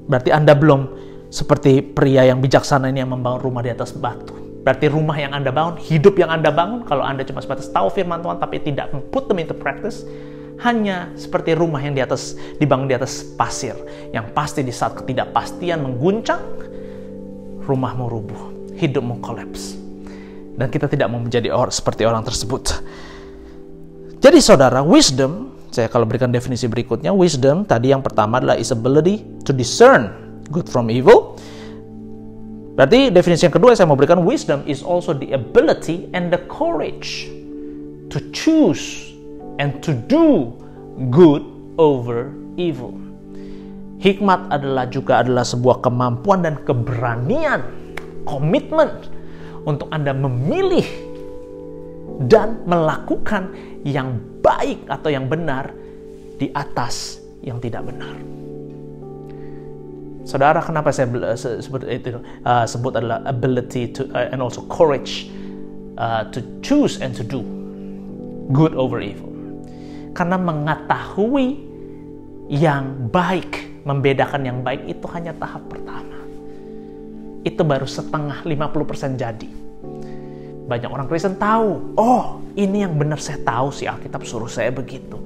Speaker 1: Berarti Anda belum seperti pria yang bijaksana ini yang membangun rumah di atas batu. Berarti rumah yang Anda bangun, hidup yang Anda bangun, kalau Anda cuma sebatas tahu firman Tuhan tapi tidak put them into practice, hanya seperti rumah yang dibangun di atas pasir, yang pasti di saat ketidakpastian mengguncang, rumahmu rubuh, hidupmu kolaps. Dan kita tidak mau menjadi seperti orang tersebut. Jadi saudara, wisdom, saya kalau berikan definisi berikutnya, wisdom tadi yang pertama adalah is ability to discern good from evil. Berarti definisi yang kedua yang saya mau berikan, wisdom is also the ability and the courage to choose and to do good over evil. Hikmat adalah sebuah kemampuan dan keberanian, komitmen untuk Anda memilih dan melakukan yang baik atau yang benar di atas yang tidak benar. Saudara, kenapa saya sebut adalah ability to and also courage to choose and to do good over evil. Karena mengetahui yang baik, membedakan yang baik itu hanya tahap pertama. Itu baru setengah, 50% jadi. Banyak orang Kristen tahu, oh ini yang benar saya tahu, si Alkitab suruh saya begitu.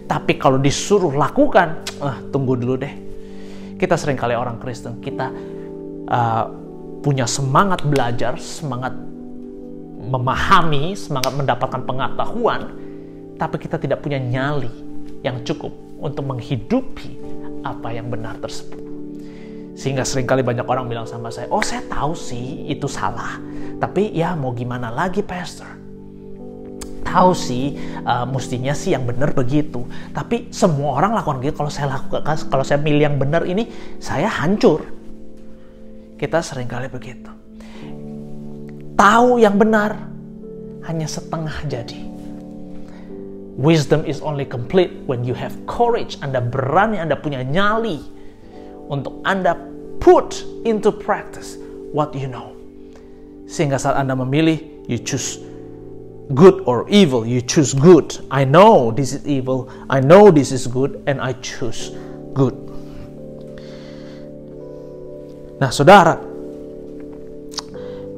Speaker 1: Tapi kalau disuruh lakukan, tunggu dulu deh. Kita seringkali orang Kristen, kita punya semangat belajar, semangat memahami, semangat mendapatkan pengetahuan, tapi kita tidak punya nyali yang cukup untuk menghidupi apa yang benar tersebut. Sehingga seringkali banyak orang bilang sama saya, oh saya tahu sih itu salah, tapi ya mau gimana lagi pastor. Tahu sih, mestinya sih yang benar begitu. Tapi semua orang lakukan gitu. Kalau saya milih yang benar ini, saya hancur. Kita seringkali begitu. Tahu yang benar hanya setengah jadi. Wisdom is only complete when you have courage. Anda berani, Anda punya nyali untuk Anda put into practice what you know. Sehingga saat Anda memilih, you choose good or evil, you choose good. I know this is evil, I know this is good, and I choose good. Nah, saudara,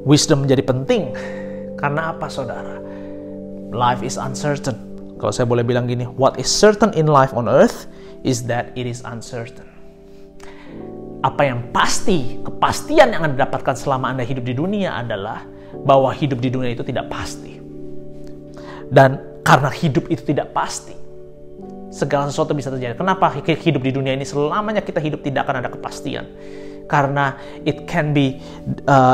Speaker 1: wisdom menjadi penting. Karena apa, saudara? Life is uncertain. Kalau saya boleh bilang gini, what is certain in life on earth is that it is uncertain. Apa yang pasti, kepastian yang Anda dapatkan selama Anda hidup di dunia adalah bahwa hidup di dunia itu tidak pasti. Dan karena hidup itu tidak pasti, segala sesuatu bisa terjadi. Kenapa hidup di dunia ini selamanya kita hidup tidak akan ada kepastian? Karena it can be,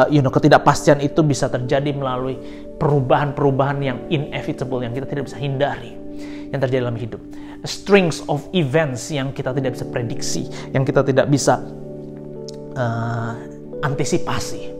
Speaker 1: ketidakpastian itu bisa terjadi melalui perubahan-perubahan yang inevitable, yang kita tidak bisa hindari, yang terjadi dalam hidup. Strings of events yang kita tidak bisa prediksi, yang kita tidak bisa antisipasi.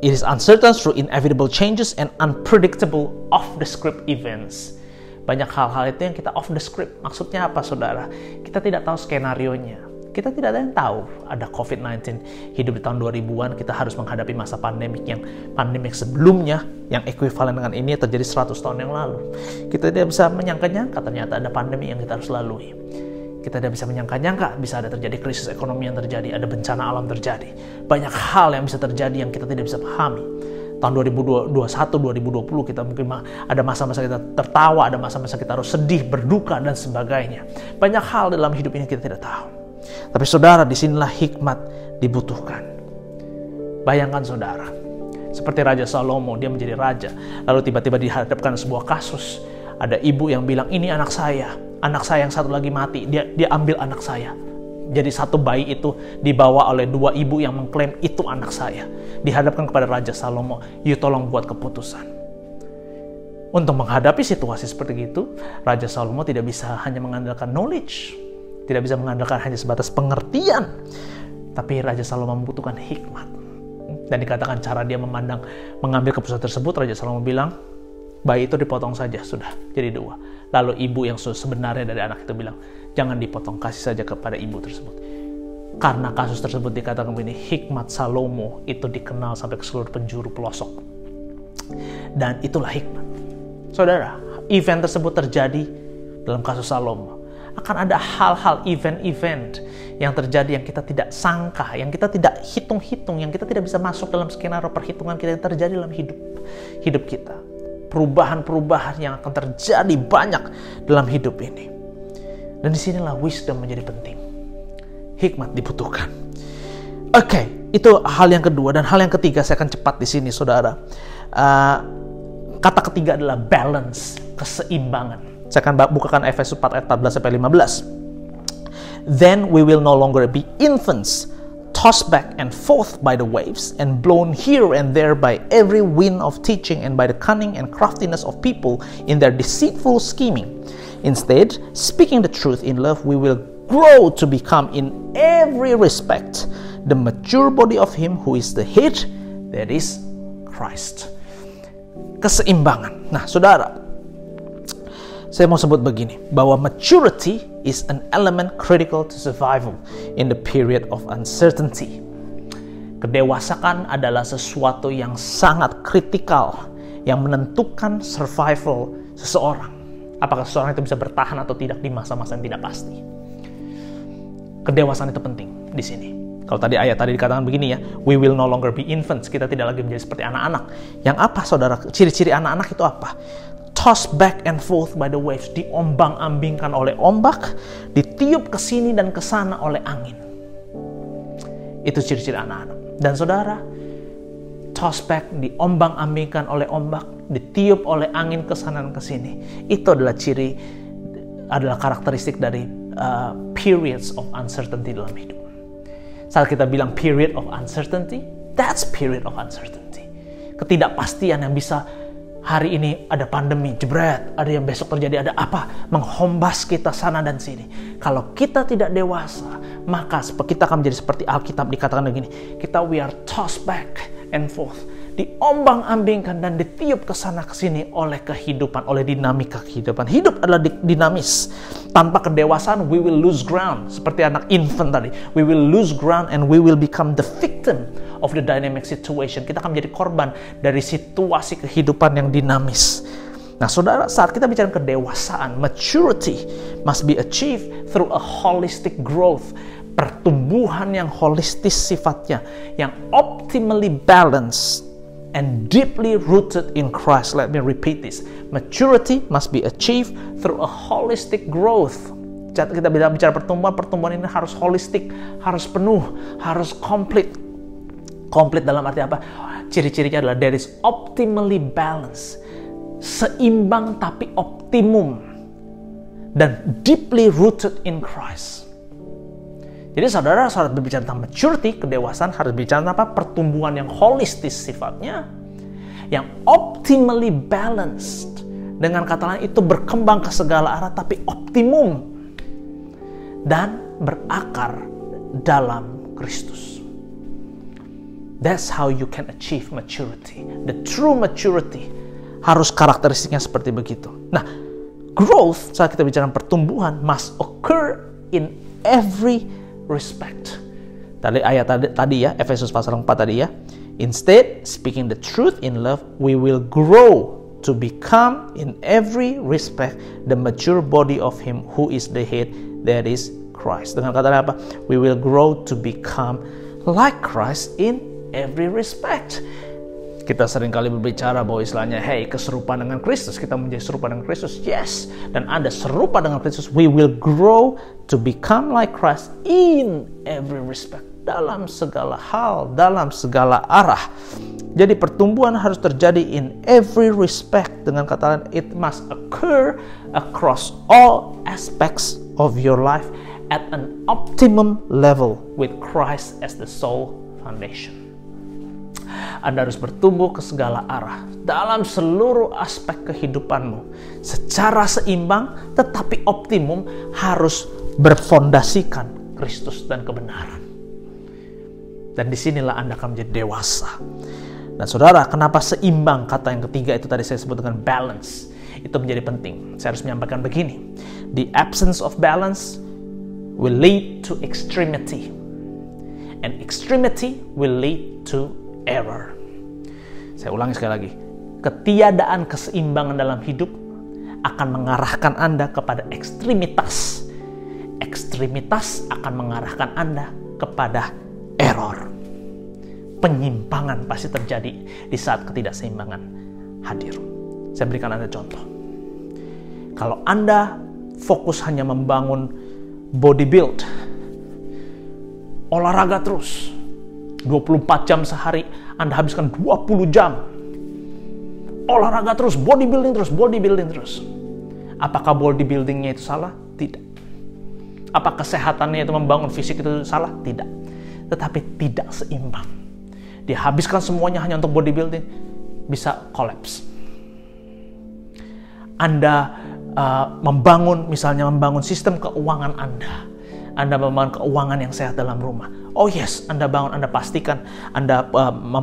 Speaker 1: It is uncertain through inevitable changes and unpredictable off-the-script events. Banyak hal-hal itu yang kita off the script. Maksudnya apa, saudara? Kita tidak tahu skenario-nya. Kita tidak ada yang tahu. Ada COVID-19, hidup di tahun 2000-an, kita harus menghadapi masa pandemik yang pandemik sebelumnya, yang ekuivalen dengan ini terjadi 100 tahun yang lalu. Kita tidak bisa menyangka-nyangka ternyata ada pandemi yang kita harus lalui. Kita tidak bisa menyangka-nyangka bisa ada terjadi krisis ekonomi yang terjadi, ada bencana alam terjadi. Banyak hal yang bisa terjadi yang kita tidak bisa pahami. Tahun 2021, 2020 kita mungkin ada masa-masa kita tertawa, ada masa-masa kita harus sedih, berduka, dan sebagainya. Banyak hal dalam hidup ini kita tidak tahu. Tapi saudara, disinilah hikmat dibutuhkan. Bayangkan saudara, seperti Raja Salomo, dia menjadi raja, lalu tiba-tiba dihadapkan sebuah kasus. Ada ibu yang bilang, ini anak saya yang satu lagi mati, dia ambil anak saya. Jadi satu bayi itu dibawa oleh dua ibu yang mengklaim itu anak saya. Dihadapkan kepada Raja Salomo, you tolong buat keputusan. Untuk menghadapi situasi seperti itu, Raja Salomo tidak bisa hanya mengandalkan knowledge, tidak bisa mengandalkan hanya sebatas pengertian, tapi Raja Salomo membutuhkan hikmat. Dan dikatakan cara dia mengambil keputusan tersebut, Raja Salomo bilang, bayi itu dipotong saja, sudah jadi dua. Lalu ibu yang sebenarnya dari anak itu bilang, jangan dipotong, kasih saja kepada ibu tersebut. Karena kasus tersebut dikatakan begini, hikmat Salomo itu dikenal sampai ke seluruh penjuru pelosok. Dan itulah hikmat. Saudara, event tersebut terjadi dalam kasus Salomo. Akan ada hal-hal, event-event yang terjadi yang kita tidak sangka, yang kita tidak hitung-hitung, yang kita tidak bisa masuk dalam skenario perhitungan kita yang terjadi dalam hidup kita. Perubahan-perubahan yang akan terjadi banyak dalam hidup ini. Dan disinilah wisdom menjadi penting. Hikmat dibutuhkan. Oke, itu hal yang kedua. Dan hal yang ketiga, saya akan cepat di sini, saudara. Kata ketiga adalah balance, keseimbangan. Saya akan bukakan Efesus 4 ayat 14-15. Then we will no longer be infants, tossed back and forth by the waves, and blown here and there by every wind of teaching and by the cunning and craftiness of people in their deceitful scheming. Instead, speaking the truth in love, we will grow to become in every respect the mature body of Him who is the head, that is Christ. Keseimbangan. Nah, saudara, saya mau sebut begini, bahwa maturity is an element critical to survival in the period of uncertainty. Kedewasaan adalah sesuatu yang sangat kritikal, yang menentukan survival seseorang. Apakah seseorang itu bisa bertahan atau tidak di masa-masa yang tidak pasti. Kedewasaan itu penting di sini. Kalau tadi ayat tadi dikatakan begini ya, we will no longer be infants, kita tidak lagi menjadi seperti anak-anak. Yang apa, saudara? Ciri-ciri anak-anak itu apa? tossed back and forth by the waves, diombang-ambingkan oleh ombak, ditiup ke sini dan ke sana oleh angin. Itu ciri-ciri anak-anak. Dan saudara, tossed back, diombang-ambingkan oleh ombak, ditiup oleh angin ke sana dan ke sini. Itu adalah karakteristik dari periods of uncertainty dalam hidup. Saat kita bilang period of uncertainty, that's period of uncertainty. Ketidakpastian yang bisa hari ini ada pandemi, jebret, ada yang besok terjadi, ada apa, menghombas kita sana dan sini. Kalau kita tidak dewasa, maka kita akan menjadi seperti Alkitab dikatakan begini, we are tossed back and forth, diombang-ambingkan dan ditiup ke sana ke sini oleh kehidupan, oleh dinamika kehidupan. Hidup adalah dinamis. Tanpa kedewasaan, we will lose ground. Seperti anak infant tadi, we will lose ground and we will become the victim of the dynamic situation. Kita akan menjadi korban dari situasi kehidupan yang dinamis. Nah, saudara, saat kita bicara kedewasaan, maturity must be achieved through a holistic growth. Pertumbuhan yang holistis sifatnya, yang optimally balanced and deeply rooted in Christ. Let me repeat this. Maturity must be achieved through a holistic growth. Kita bicara pertumbuhan ini harus holistik, harus penuh, harus komplit. Komplit dalam arti apa? Ciri-cirinya adalah there is optimally balanced, seimbang tapi optimum, dan deeply rooted in Christ. Jadi saudara berbicara tentang maturity, kedewasaan, harus bicara tentang apa? Pertumbuhan yang holistis sifatnya, yang optimally balanced. Dengan kata lain, itu berkembang ke segala arah tapi optimum dan berakar dalam Kristus. That's how you can achieve maturity. The true maturity harus karakteristiknya seperti begitu. Nah, growth, saat kita bicara pertumbuhan, must occur in every respect. Ayat tadi ya, Efesus pasal 4 tadi ya. Instead, speaking the truth in love, we will grow to become in every respect the mature body of him who is the head, that is Christ. Dengan kata apa? We will grow to become like Christ in every respect. Kita seringkali berbicara bahwa istilahnya, hey, keserupaan dengan Kristus, kita menjadi serupa dengan Kristus, yes. Dan Anda serupa dengan Kristus, we will grow to become like Christ in every respect. Dalam segala hal, dalam segala arah. Jadi pertumbuhan harus terjadi in every respect. Dengan kata lain, it must occur across all aspects of your life at an optimum level with Christ as the sole foundation. Anda harus bertumbuh ke segala arah dalam seluruh aspek kehidupanmu secara seimbang tetapi optimum, harus berfondasikan Kristus dan kebenaran. Dan disinilah Anda akan menjadi dewasa. Dan saudara, kenapa seimbang? Kata yang ketiga itu tadi saya sebut dengan balance. Itu menjadi penting. Saya harus menyampaikan begini. The absence of balance will lead to extremity. And extremity will lead to error. Saya ulangi sekali lagi. Ketiadaan keseimbangan dalam hidup akan mengarahkan Anda kepada ekstremitas. Ekstremitas akan mengarahkan Anda kepada error. Penyimpangan pasti terjadi di saat ketidakseimbangan hadir. Saya berikan Anda contoh. Kalau Anda fokus hanya membangun body build, olahraga terus, 24 jam sehari, Anda habiskan 20 jam. Olahraga terus, bodybuilding terus. Apakah bodybuildingnya itu salah? Tidak. Apa kesehatannya itu membangun fisik itu salah? Tidak. Tetapi tidak seimbang. Dihabiskan semuanya hanya untuk bodybuilding, bisa collapse. Anda membangun sistem keuangan Anda membangun keuangan yang sehat dalam rumah. Oh yes, Anda bangun, Anda pastikan Anda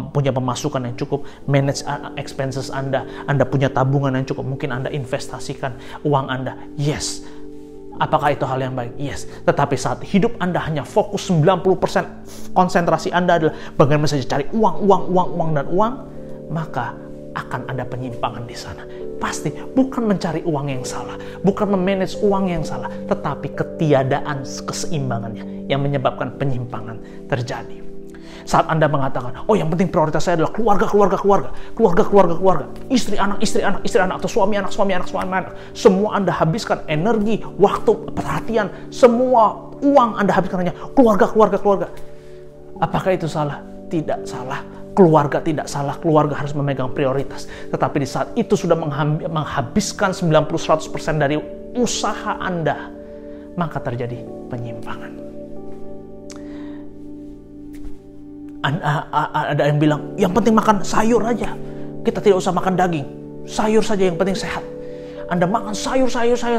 Speaker 1: punya pemasukan yang cukup, manage expenses Anda punya tabungan yang cukup, mungkin Anda investasikan uang Anda. Yes. Apakah itu hal yang baik? Yes. Tetapi saat hidup Anda hanya fokus 90% konsentrasi Anda adalah bagaimana saja cari uang, maka akan ada penyimpangan di sana. Pasti bukan mencari uang yang salah, bukan memanage uang yang salah, tetapi ketiadaan keseimbangannya yang menyebabkan penyimpangan terjadi. Saat Anda mengatakan, oh yang penting prioritas saya adalah keluarga, istri anak, atau suami anak. Semua Anda habiskan energi, waktu, perhatian, semua uang Anda habiskan hanya keluarga. Apakah itu salah? Tidak salah. Keluarga tidak salah, keluarga harus memegang prioritas. Tetapi di saat itu sudah menghabiskan 90-100% dari usaha Anda, maka terjadi penyimpangan. Ada yang bilang, yang penting makan sayur aja. Kita tidak usah makan daging. Sayur saja yang penting sehat. Anda makan sayur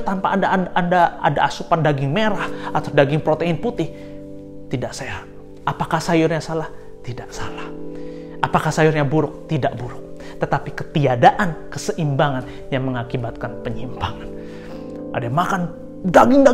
Speaker 1: tanpa ada asupan daging merah atau daging protein putih, tidak sehat. Apakah sayurnya salah? Tidak salah. Apakah sayurnya buruk? Tidak buruk. Tetapi ketiadaan keseimbangan yang mengakibatkan penyimpangan. Ada yang makan daging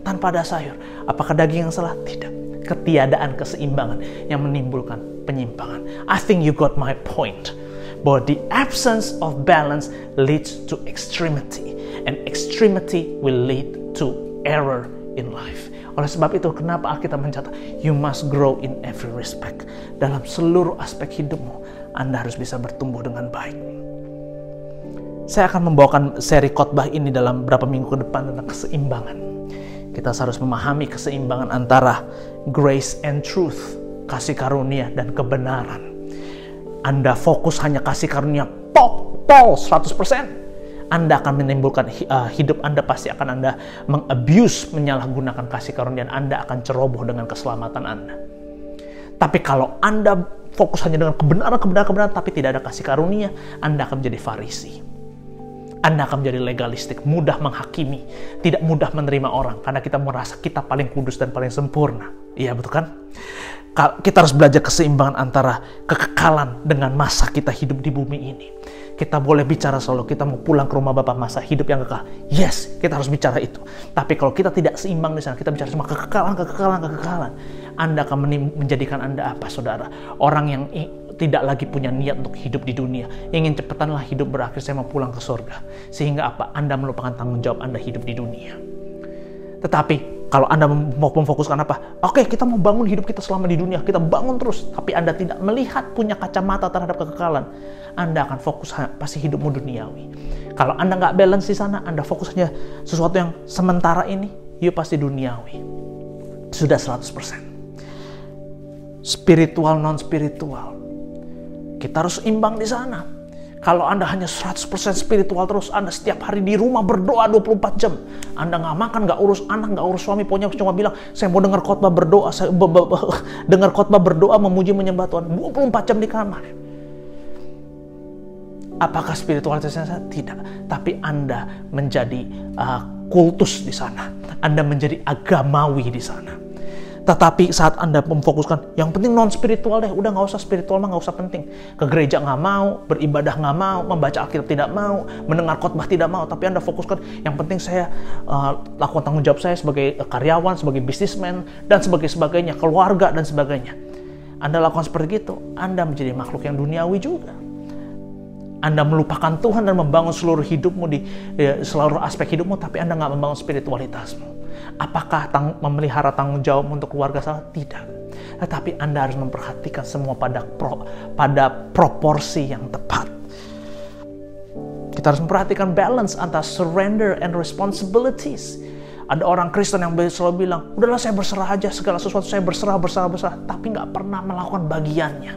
Speaker 1: tanpa ada sayur. Apakah daging yang salah? Tidak. Ketiadaan keseimbangan yang menimbulkan penyimpangan. I think you got my point. Bahwa the absence of balance leads to extremity. And extremity will lead to error in life. Oleh sebab itu, kenapa Alkitab mencatat, you must grow in every respect. Dalam seluruh aspek hidupmu, Anda harus bisa bertumbuh dengan baik. Saya akan membawakan seri khotbah ini dalam beberapa minggu ke depan tentang keseimbangan. Kita harus memahami keseimbangan antara grace and truth, kasih karunia dan kebenaran. Anda fokus hanya kasih karunia pol 100%. Anda akan menimbulkan hidup Anda pasti akan Anda mengabuse, menyalahgunakan kasih karunia, dan Anda akan ceroboh dengan keselamatan Anda. Tapi kalau Anda fokus hanya dengan kebenaran tapi tidak ada kasih karunia, Anda akan menjadi Farisi. Anda akan menjadi legalistik, mudah menghakimi, tidak mudah menerima orang karena kita merasa kita paling kudus dan paling sempurna. Iya, betul kan? Kita harus belajar keseimbangan antara kekekalan dengan masa kita hidup di bumi ini. Kita boleh bicara selalu kita mau pulang ke rumah Bapa, masa hidup yang kekal. Yes, kita harus bicara itu. Tapi kalau kita tidak seimbang di sana, kita bicara cuma kekekalan. Anda akan menjadikan Anda apa, saudara? Orang yang tidak lagi punya niat untuk hidup di dunia. Ingin cepetanlah hidup berakhir, saya mau pulang ke surga. Sehingga apa? Anda melupakan tanggung jawab Anda hidup di dunia. Tetapi kalau Anda mau memfokuskan apa? Oke, kita mau bangun hidup kita selama di dunia. Kita bangun terus. Tapi Anda tidak melihat, punya kacamata terhadap kekekalan. Anda akan fokus pasti hidupmu duniawi. Kalau Anda nggak balance di sana, Anda fokus hanya sesuatu yang sementara ini, you pasti duniawi. Sudah 100%. Spiritual, non-spiritual. Kita harus imbang di sana. Kalau Anda hanya 100% spiritual terus, Anda setiap hari di rumah berdoa 24 jam. Anda nggak makan, nggak urus anak, nggak urus suami, pokoknya cuma bilang, saya mau dengar khotbah berdoa, dengar khotbah berdoa, memuji menyembah Tuhan 24 jam di kamar. Apakah spiritualitasnya? Tidak. Tapi Anda menjadi kultus di sana. Anda menjadi agamawi di sana. Tetapi saat Anda memfokuskan, yang penting non-spiritual deh, udah nggak usah spiritual mah, nggak usah penting. Ke gereja nggak mau, beribadah nggak mau, membaca Alkitab tidak mau, mendengar khotbah tidak mau, tapi Anda fokuskan, yang penting saya lakukan tanggung jawab saya sebagai karyawan, sebagai bisnismen, dan sebagainya, keluarga, dan sebagainya. Anda lakukan seperti itu, Anda menjadi makhluk yang duniawi juga. Anda melupakan Tuhan dan membangun seluruh hidupmu di seluruh aspek hidupmu, tapi Anda nggak membangun spiritualitasmu. Apakah memelihara tanggung jawab untuk keluarga salah? Tidak. Tetapi Anda harus memperhatikan semua pada proporsi yang tepat. Kita harus memperhatikan balance antara surrender and responsibilities. Ada orang Kristen yang selalu bilang, udahlah saya berserah aja, segala sesuatu saya berserah, tapi nggak pernah melakukan bagiannya.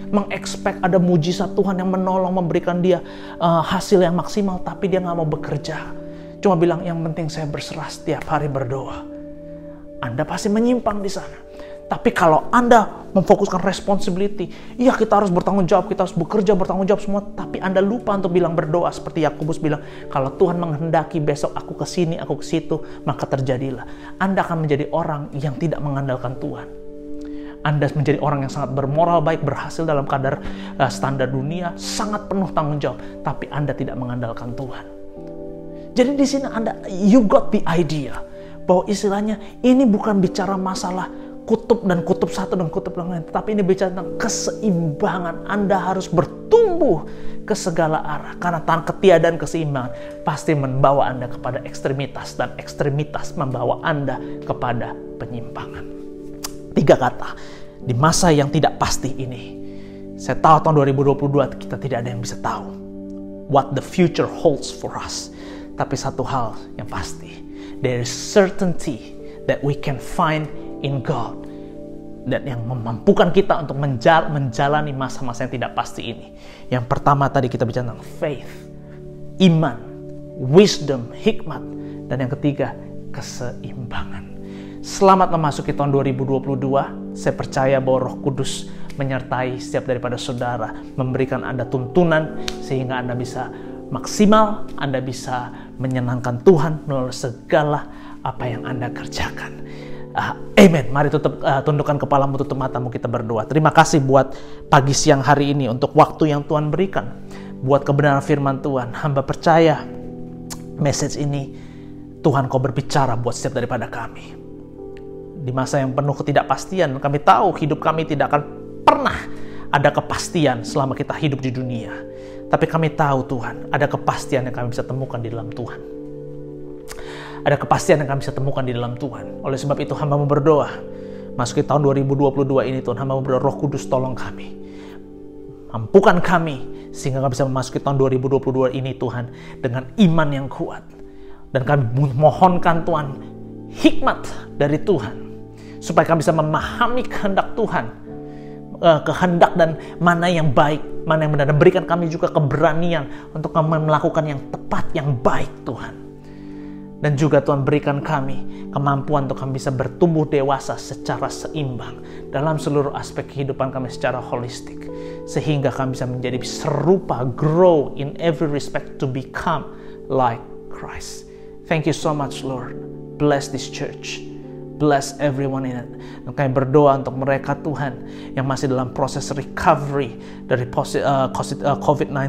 Speaker 1: Mengekspek ada mujizat Tuhan yang menolong, memberikan dia hasil yang maksimal, tapi dia nggak mau bekerja. Cuma bilang, yang penting saya berserah, setiap hari berdoa. Anda pasti menyimpang di sana. Tapi kalau Anda memfokuskan responsibility, iya kita harus bertanggung jawab, kita harus bekerja, bertanggung jawab semua, tapi Anda lupa untuk bilang berdoa. Seperti Yakobus bilang, kalau Tuhan menghendaki besok aku ke sini, aku ke situ, maka terjadilah. Anda akan menjadi orang yang tidak mengandalkan Tuhan. Anda menjadi orang yang sangat bermoral baik, berhasil dalam kadar standar dunia, sangat penuh tanggung jawab, tapi Anda tidak mengandalkan Tuhan. Jadi di sini you got the idea bahwa istilahnya ini bukan bicara masalah kutub satu dan kutub yang lain, tapi ini bicara tentang keseimbangan. Anda harus bertumbuh ke segala arah, karena ketiadaan keseimbangan pasti membawa Anda kepada ekstremitas, dan ekstremitas membawa Anda kepada penyimpangan. 3 kata Di masa yang tidak pasti ini, saya tahu tahun 2022 kita tidak ada yang bisa tahu what the future holds for us. Tapi satu hal yang pasti, there is certainty that we can find in God. Dan yang memampukan kita untuk menjalani masa-masa yang tidak pasti ini. Yang pertama tadi kita bicara tentang faith, iman, wisdom, hikmat. Dan yang ketiga, keseimbangan. Selamat memasuki tahun 2022. Saya percaya bahwa Roh Kudus menyertai setiap daripada saudara, memberikan Anda tuntunan sehingga Anda bisa maksimal, Anda bisa menyenangkan Tuhan melalui segala apa yang Anda kerjakan. Amen. Mari tundukkan kepalamu, tutup matamu, kita berdoa. Terima kasih buat pagi siang hari ini untuk waktu yang Tuhan berikan, buat kebenaran firman Tuhan. Hamba percaya message ini Tuhan kau berbicara buat setiap daripada kami. Di masa yang penuh ketidakpastian, kami tahu hidup kami tidak akan pernah ada kepastian selama kita hidup di dunia. Tapi kami tahu Tuhan, ada kepastian yang kami bisa temukan di dalam Tuhan. Ada kepastian yang kami bisa temukan di dalam Tuhan. Oleh sebab itu hamba mau berdoa, masuki tahun 2022 ini Tuhan, hamba mau berdoa, Roh Kudus tolong kami. Mampukan kami sehingga kami bisa memasuki tahun 2022 ini Tuhan dengan iman yang kuat. Dan kami mohonkan Tuhan hikmat dari Tuhan supaya kami bisa memahami kehendak Tuhan, kehendak dan mana yang baik, mana yang benar. Dan berikan kami juga keberanian untuk kami melakukan yang tepat, yang baik Tuhan. Dan juga Tuhan berikan kami kemampuan untuk kami bisa bertumbuh dewasa secara seimbang dalam seluruh aspek kehidupan kami secara holistik. Sehingga kami bisa menjadi serupa, grow in every respect to become like Christ. Thank you so much Lord. Bless this church. Bless everyone in it. Dan kami berdoa untuk mereka Tuhan yang masih dalam proses recovery dari COVID-19.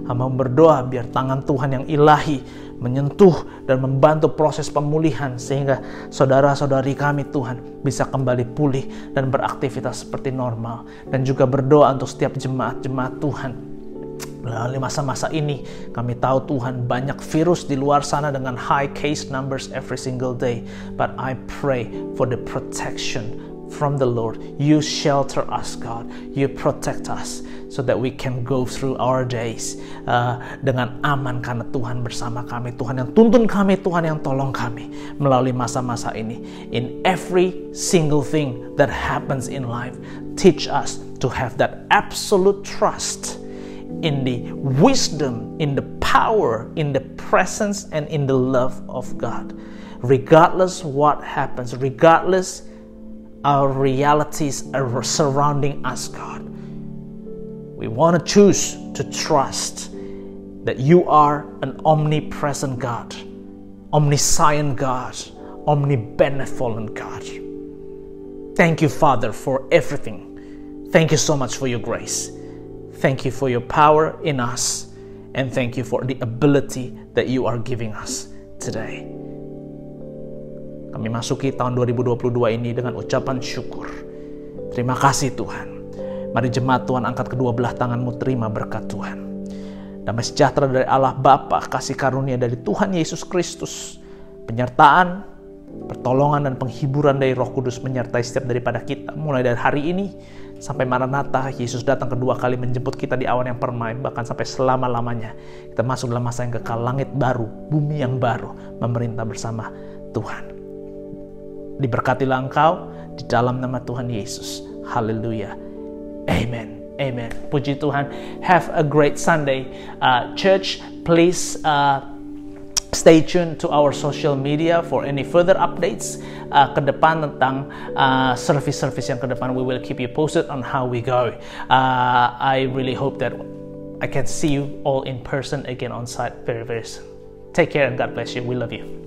Speaker 1: Kami berdoa biar tangan Tuhan yang ilahi menyentuh dan membantu proses pemulihan sehingga saudara-saudari kami Tuhan bisa kembali pulih dan beraktivitas seperti normal. Dan juga berdoa untuk setiap jemaat-jemaat Tuhan. Melalui masa-masa ini kami tahu Tuhan banyak virus di luar sana dengan high case numbers every single day. But I pray for the protection from the Lord. You shelter us God. You protect us so that we can go through our days dengan aman karena Tuhan bersama kami. Tuhan yang tuntun kami, Tuhan yang tolong kami melalui masa-masa ini. In every single thing that happens in life, teach us to have that absolute trust in the wisdom, in the power, in the presence, and in the love of God. Regardless what happens, regardless our realities are surrounding us, God. We want to choose to trust that you are an omnipresent God, omniscient God, omnibenevolent God. Thank you, Father, for everything. Thank you so much for your grace. Thank you for your power in us. And thank you for the ability that you are giving us today. Kami masuki tahun 2022 ini dengan ucapan syukur. Terima kasih Tuhan. Mari jemaat Tuhan angkat kedua belah tanganmu, terima berkat Tuhan. Damai sejahtera dari Allah Bapa, kasih karunia dari Tuhan Yesus Kristus, penyertaan, pertolongan dan penghiburan dari Roh Kudus menyertai setiap daripada kita. Mulai dari hari ini sampai Maranatha, Yesus datang kedua kali menjemput kita di awan yang permai, bahkan sampai selama-lamanya. Kita masuk dalam masa yang kekal, langit baru, bumi yang baru, memerintah bersama Tuhan. Diberkatilah engkau di dalam nama Tuhan Yesus. Haleluya. Amen. Amen. Puji Tuhan. Have a great Sunday. Church, please stay tuned to our social media for any further updates ke depan tentang service-service yang ke depan. We will keep you posted on how we go. I really hope that I can see you all in person again on site very, very soon. Take care and God bless you. We love you.